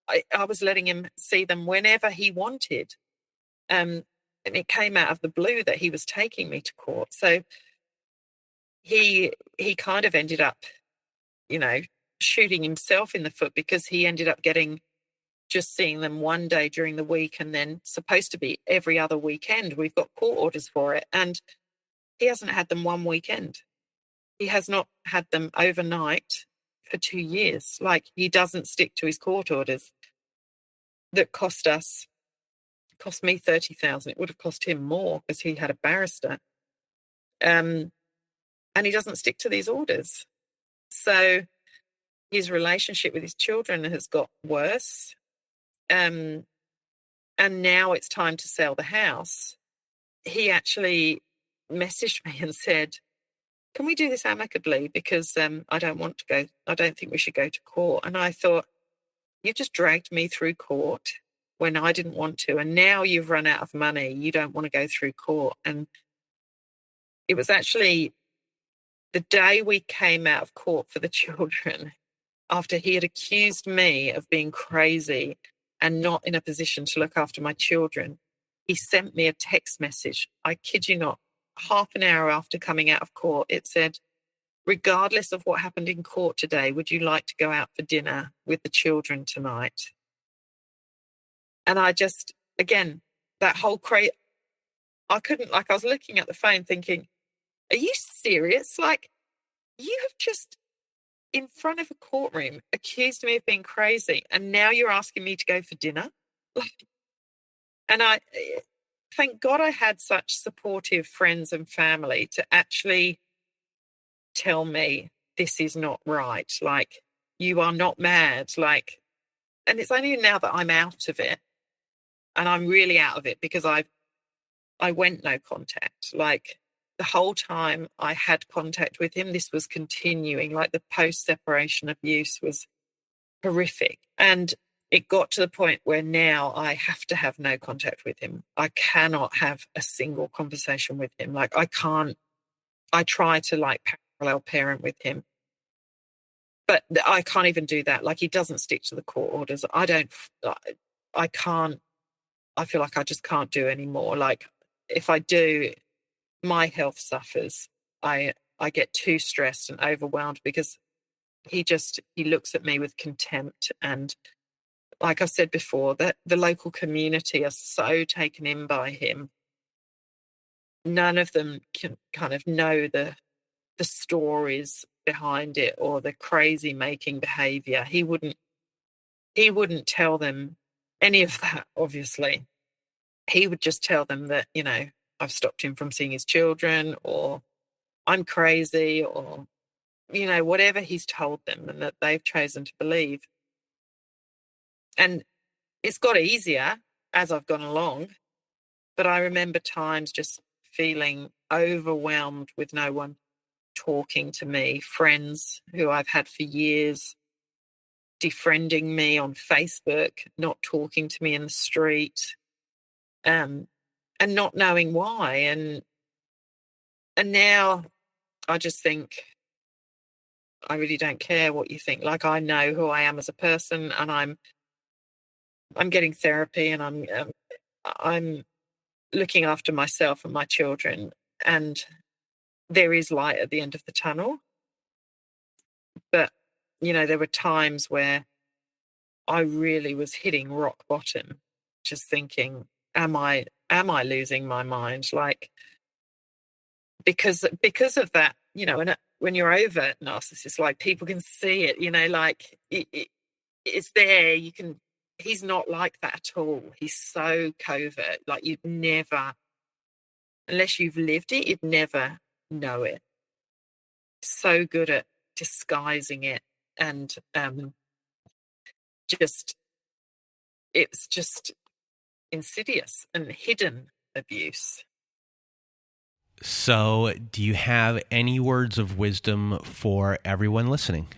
I was letting him see them whenever he wanted. And it came out of the blue that he was taking me to court. So he kind of ended up, shooting himself in the foot, because he ended up just seeing them one day during the week, and then supposed to be every other weekend. We've got court orders for it. And he hasn't had them one weekend. He has not had them overnight for 2 years. Like, he doesn't stick to his court orders that cost me 30,000. It would have cost him more because he had a barrister. And he doesn't stick to these orders. So his relationship with his children has got worse. And now it's time to sell the house. He actually messaged me and said, "Can we do this amicably? Because I don't want to go. I don't think we should go to court." And I thought, you just dragged me through court when I didn't want to. And now you've run out of money. You don't want to go through court. And it was actually the day we came out of court for the children, after he had accused me of being crazy and not in a position to look after my children, he sent me a text message. I kid you not, half an hour after coming out of court, it said, "Regardless of what happened in court today, would you like to go out for dinner with the children tonight?" And I just, again, that whole I couldn't, I was looking at the phone thinking, are you serious? Like, you have just, in front of a courtroom, accused me of being crazy, and now you're asking me to go for dinner? Like, and I thank God I had such supportive friends and family to actually tell me, this is not right. Like, you are not mad. Like, and it's only now that I'm out of it, and I'm really out of it, because I went no contact. Like, the whole time I had contact with him, this was continuing. Like, the post-separation abuse was horrific. And it got to the point where now I have to have no contact with him. I cannot have a single conversation with him. Like, I try to, like, parallel parent with him, but I can't even do that. Like, he doesn't stick to the court orders. I can't, I feel like I just can't do anymore. Like, if I do, my health suffers. I get too stressed and overwhelmed, because he looks at me with contempt. And like I said before, that the local community are so taken in by him. None of them can kind of know the stories behind it, or the crazy making behavior. He wouldn't tell them any of that, obviously. He would just tell them that, I've stopped him from seeing his children, or I'm crazy, or, whatever he's told them, and that they've chosen to believe. And it's got easier as I've gone along, but I remember times just feeling overwhelmed with no one talking to me, friends who I've had for years defriending me on Facebook, not talking to me in the street, and not knowing why. And now I just think, I really don't care what you think. Like, I know who I am as a person, and I'm getting therapy, and I'm looking after myself and my children, and there is light at the end of the tunnel. But, there were times where I really was hitting rock bottom, just thinking, am I losing my mind? Like, because of that, when you're over narcissist, like, people can see it, like it's there. He's not like that at all. He's so covert. Like, you'd never, unless you've lived it, you'd never know it. So good at disguising it, and it's just insidious and hidden abuse. So, do you have any words of wisdom for everyone listening?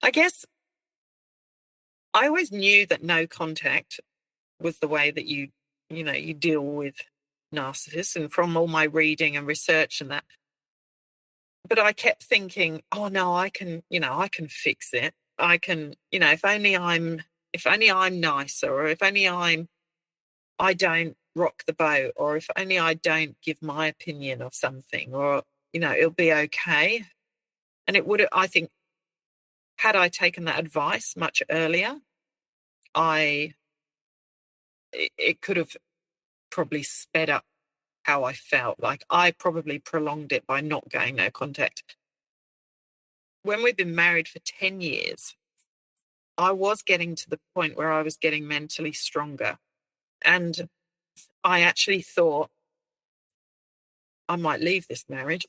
I guess I always knew that no contact was the way that you deal with narcissists, and from all my reading and research and that. But I kept thinking, oh no, I can fix it. I can, if only I'm nicer, or if only I don't rock the boat, or if only I don't give my opinion of something, or, it'll be okay. And it would, I think, had I taken that advice much earlier, it could have probably sped up how I felt. Like, I probably prolonged it by not going no contact. When we've been married for 10 years, I was getting to the point where I was getting mentally stronger. And I actually thought I might leave this marriage.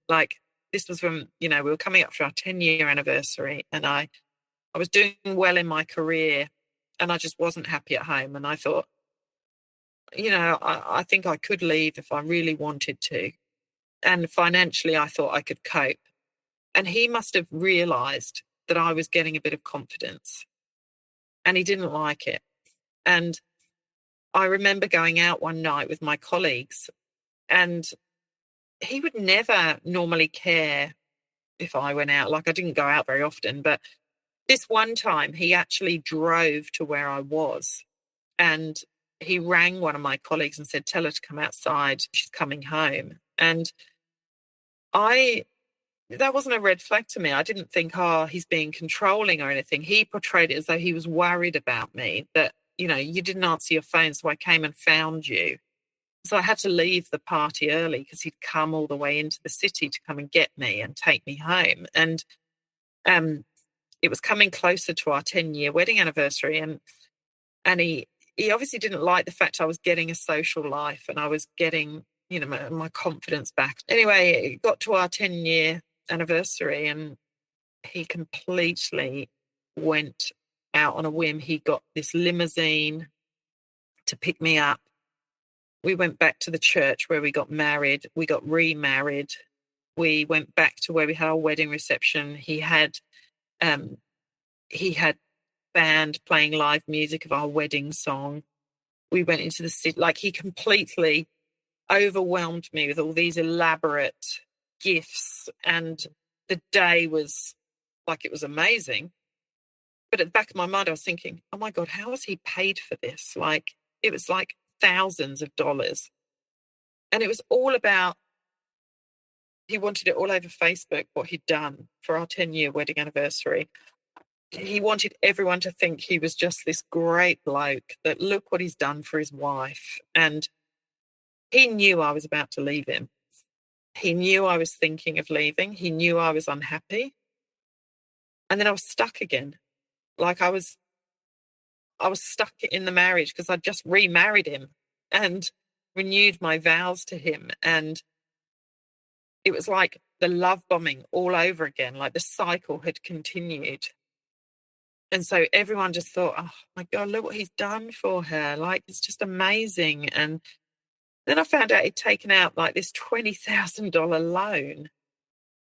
Like, this was when, we were coming up for our 10-year anniversary, and I was doing well in my career, and I just wasn't happy at home. And I thought, I think I could leave if I really wanted to. And financially, I thought I could cope. And he must have realized that I was getting a bit of confidence, and he didn't like it. And I remember going out one night with my colleagues, and he would never normally care if I went out. Like, I didn't go out very often, but this one time he actually drove to where I was, and he rang one of my colleagues and said, tell her to come outside, she's coming home. And that wasn't a red flag to me. I didn't think, oh, he's being controlling or anything. He portrayed it as though he was worried about me, that, you didn't answer your phone, so I came and found you. So I had to leave the party early because he'd come all the way into the city to come and get me and take me home. And it was coming closer to our 10-year wedding anniversary, and he obviously didn't like the fact I was getting a social life and I was getting, my confidence back. Anyway, it got to our 10-year anniversary, and he completely went out on a whim. He got this limousine to pick me up. We went back to the church where we got married. We got remarried. We went back to where we had our wedding reception. He had band playing live music of our wedding song. We went into the city. Like, he completely overwhelmed me with all these elaborate gifts, and the day was like, it was amazing. But at the back of my mind, I was thinking, oh my God, how has he paid for this? Like, it was like thousands of dollars. And it was all about, he wanted it all over Facebook, what he'd done for our 10-year wedding anniversary. He wanted everyone to think he was just this great bloke, that look what he's done for his wife. And he knew I was about to leave him. He knew I was thinking of leaving. He knew I was unhappy. And then I was stuck again. Like, I was stuck in the marriage because I'd just remarried him and renewed my vows to him. And it was like the love bombing all over again. Like, the cycle had continued. And so everyone just thought, oh my God, look what he's done for her. Like, it's just amazing. And Then I found out he'd taken out like this $20,000 loan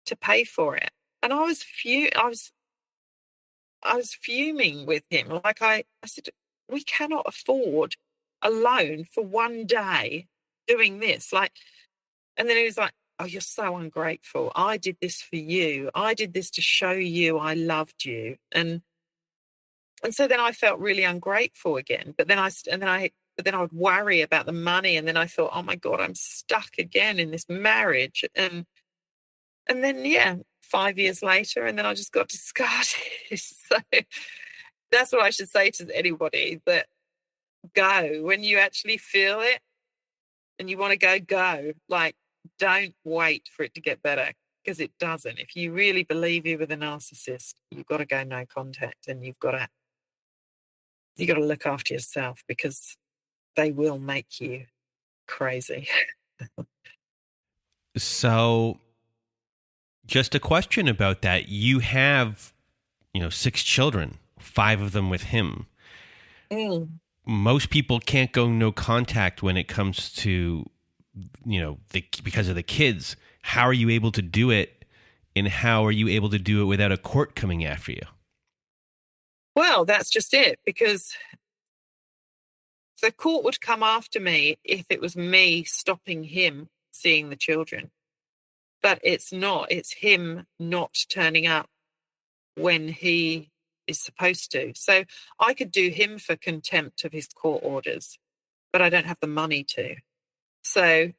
to pay for it. And I was fuming with him. Like I said, we cannot afford a loan for one day doing this. Like, and then he was like, oh, you're so ungrateful. I did this for you. I did this to show you I loved you. And so then I felt really ungrateful again. But then I would worry about the money. And then I thought, oh my God, I'm stuck again in this marriage. And then, yeah, 5 years later, and then I just got discarded. So that's what I should say to anybody, that go when you actually feel it and you want to go. Like, don't wait for it to get better, because it doesn't. If you really believe you're with a narcissist, you've got to go no contact, and you've got to look after yourself, because they will make you crazy. So, just a question about that. You have, 6 children, 5 of them with him. Most people can't go no contact when it comes to, because of the kids. How are you able to do it? And how are you able to do it without a court coming after you? Well, that's just it, because the court would come after me if it was me stopping him seeing the children. But it's not. It's him not turning up when he is supposed to. So I could do him for contempt of his court orders, but I don't have the money to. So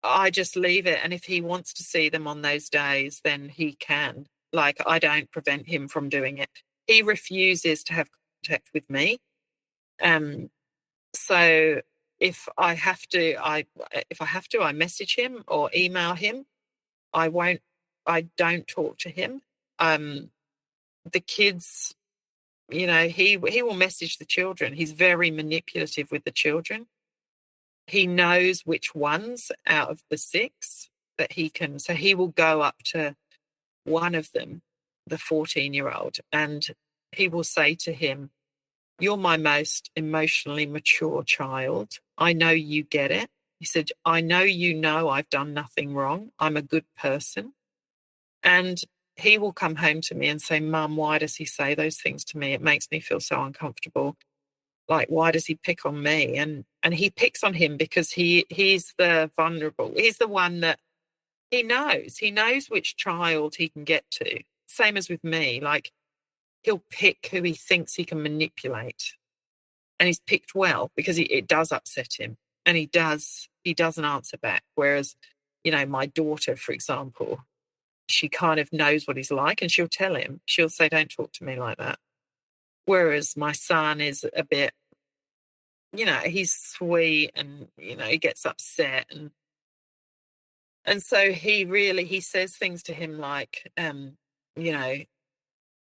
I just leave it. And if he wants to see them on those days, then he can. Like, I don't prevent him from doing it. He refuses to have contact with me. So if I have to, I message him or email him. I don't talk to him. The kids, he will message the children. He's very manipulative with the children. He knows which ones out of the 6 that he can. So he will go up to one of them, the 14-year-old, and he will say to him, "You're my most emotionally mature child. I know you get it." He said, "I know I've done nothing wrong. I'm a good person." And he will come home to me and say, "Mum, why does he say those things to me? It makes me feel so uncomfortable. Like, why does he pick on me?" And he picks on him because he's the vulnerable. He's the one that he knows. He knows which child he can get to. Same as with me. Like, he'll pick who he thinks he can manipulate. And he's picked well, because it does upset him. And he doesn't answer back. Whereas, my daughter, for example, she kind of knows what he's like, and she'll tell him. She'll say, "Don't talk to me like that." Whereas my son is a bit, he's sweet, and, he gets upset. And so he says things to him like,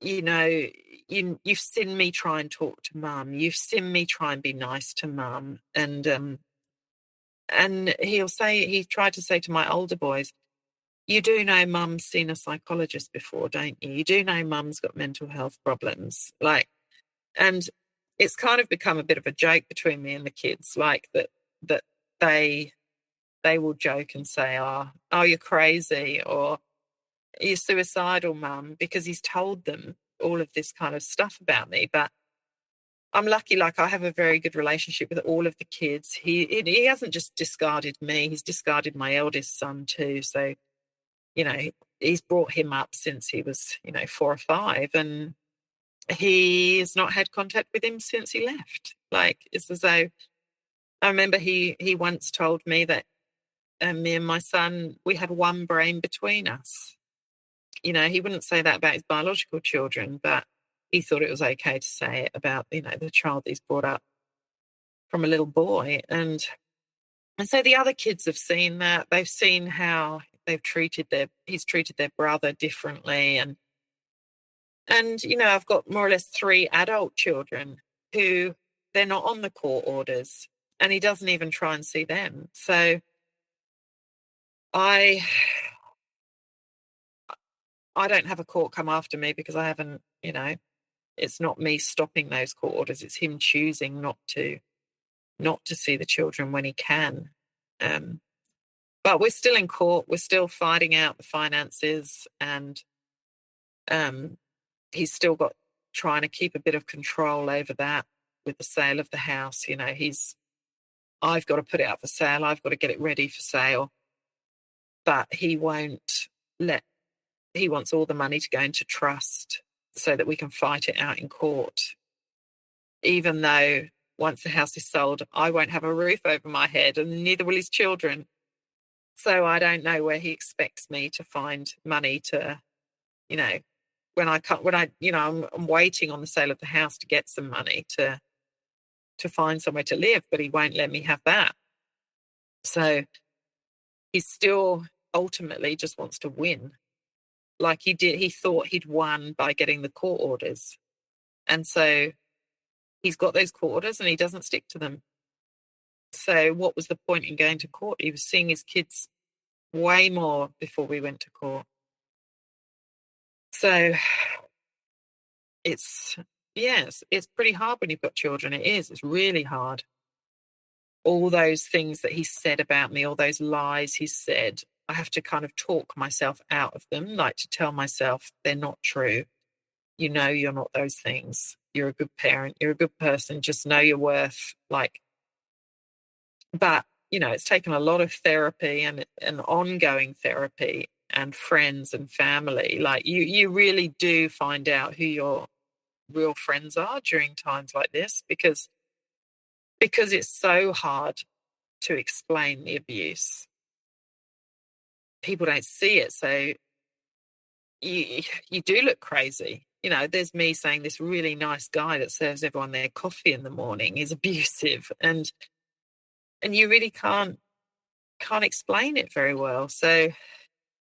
you've seen me try and talk to Mum. You've seen me try and be nice to Mum. And he tried to say to my older boys, "You do know Mum's seen a psychologist before, don't you? You do know Mum's got mental health problems." Like, and it's kind of become a bit of a joke between me and the kids, like that they will joke and say, oh, you're crazy, or "You're suicidal, Mum," because he's told them all of this kind of stuff about me. But I'm lucky, like, I have a very good relationship with all of the kids. He hasn't just discarded me, he's discarded my eldest son too. So, he's brought him up since he was, 4 or 5, and he's not had contact with him since he left. Like, it's as though, I remember he once told me that me and my son, we had one brain between us. He wouldn't say that about his biological children, but he thought it was okay to say it about, the child he's brought up from a little boy. And so the other kids have seen that. They've seen how he's treated their brother differently. And I've got more or less 3 adult children who they're not on the court orders, and he doesn't even try and see them. So I don't have a court come after me, because I haven't, it's not me stopping those court orders. It's him choosing not to see the children when he can. But we're still in court. We're still fighting out the finances, and he's still got trying to keep a bit of control over that with the sale of the house. You know, I've got to put it out for sale. I've got to get it ready for sale. But he won't he wants all the money to go into trust so that we can fight it out in court. Even though once the house is sold, I won't have a roof over my head, and neither will his children. So I don't know where he expects me to find money to, you know, I'm waiting on the sale of the house to get some money to find somewhere to live, but he won't let me have that. So he still ultimately just wants to win. Like he thought he'd won by getting the court orders. And so he's got those court orders and he doesn't stick to them. So what was the point in going to court? He was seeing his kids way more before we went to court. So it's pretty hard when you've got children. It is. It's really hard. All those things that he said about me, all those lies he said, I have to kind of talk myself out of them, like to tell myself they're not true. You know, you're not those things. You're a good parent. You're a good person. Just know your worth. But, you know, it's taken a lot of therapy and ongoing therapy and friends and family. Like you really do find out who your real friends are during times like this, because it's so hard to explain the abuse. People don't see it, so you do look crazy. You know, there's me saying this really nice guy that serves everyone their coffee in the morning is abusive, and you really can't explain it very well. So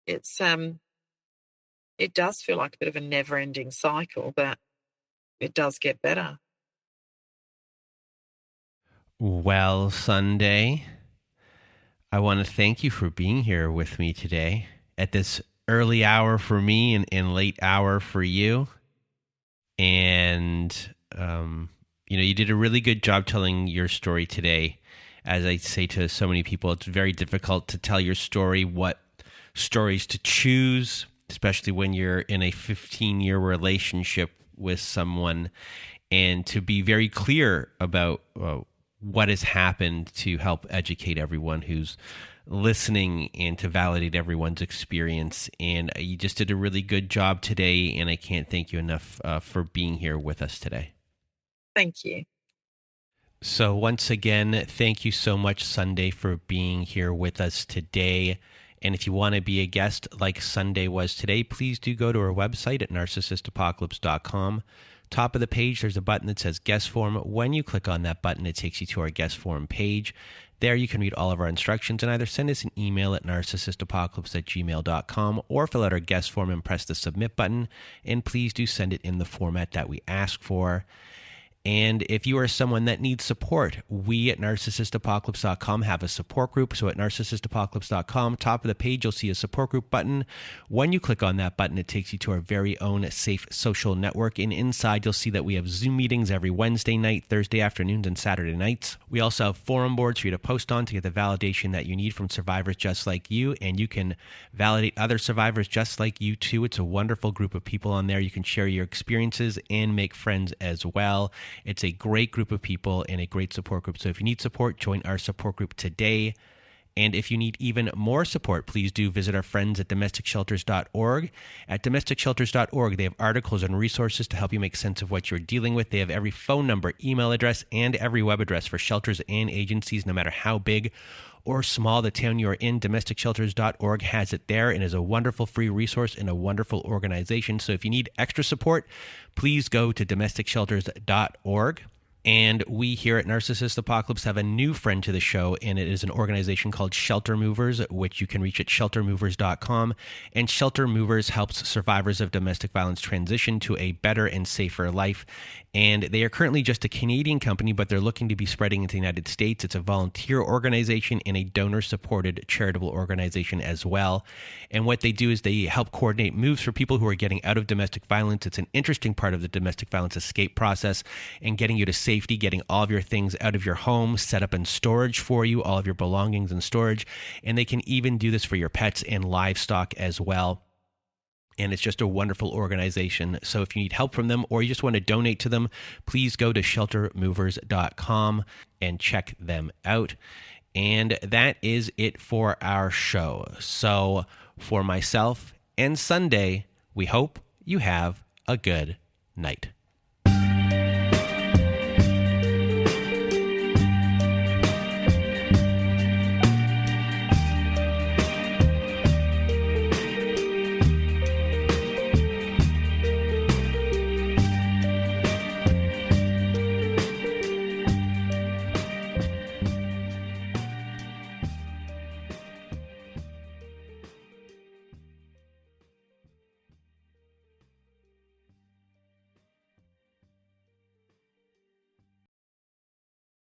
it's it does feel like a bit of a never-ending cycle, but it does get better. Well, Sunday, I want to thank you for being here with me today at this early hour for me and late hour for you. And, you did a really good job telling your story today. As I say to so many people, it's very difficult to tell your story, what stories to choose, especially when you're in a 15-year relationship with someone, and to be very clear about what has happened to help educate everyone who's listening and to validate everyone's experience. And you just did a really good job today, and I can't thank you enough for being here with us today. Thank you. So once again, thank you so much, Sunday, for being here with us today. And if you want to be a guest like Sunday was today, please do go to our website at narcissistapocalypse.com. Top of the page, there's a button that says guest form. When you click on that button, it takes you to our guest form page. There you can read all of our instructions and either send us an email at narcissistapocalypse@gmail.com or fill out our guest form and press the submit button. And please do send it in the format that we ask for. And if you are someone that needs support, we at narcissistapocalypse.com have a support group. So at narcissistapocalypse.com, top of the page, you'll see a support group button. When you click on that button, it takes you to our very own safe social network. And inside, you'll see that we have Zoom meetings every Wednesday night, Thursday afternoons, and Saturday nights. We also have forum boards for you to post on to get the validation that you need from survivors just like you. And you can validate other survivors just like you too. It's a wonderful group of people on there. You can share your experiences and make friends as well. It's a great group of people and a great support group. So if you need support, join our support group today. And if you need even more support, please do visit our friends at domesticshelters.org. At domesticshelters.org, they have articles and resources to help you make sense of what you're dealing with. They have every phone number, email address, and every web address for shelters and agencies, no matter how big or small the town you're in. Domesticshelters.org has it there and is a wonderful free resource and a wonderful organization. So if you need extra support, please go to domesticshelters.org. And we here at Narcissist Apocalypse have a new friend to the show, and it is an organization called Shelter Movers, which you can reach at sheltermovers.com. And Shelter Movers helps survivors of domestic violence transition to a better and safer life. And they are currently just a Canadian company, but they're looking to be spreading into the United States. It's a volunteer organization and a donor-supported charitable organization as well. And what they do is they help coordinate moves for people who are getting out of domestic violence. It's an interesting part of the domestic violence escape process and getting you to safe safety, getting all of your things out of your home, set up in storage for you, all of your belongings in storage. And they can even do this for your pets and livestock as well. And it's just a wonderful organization. So if you need help from them or you just want to donate to them, please go to sheltermovers.com and check them out. And that is it for our show. So for myself and Sunday, we hope you have a good night.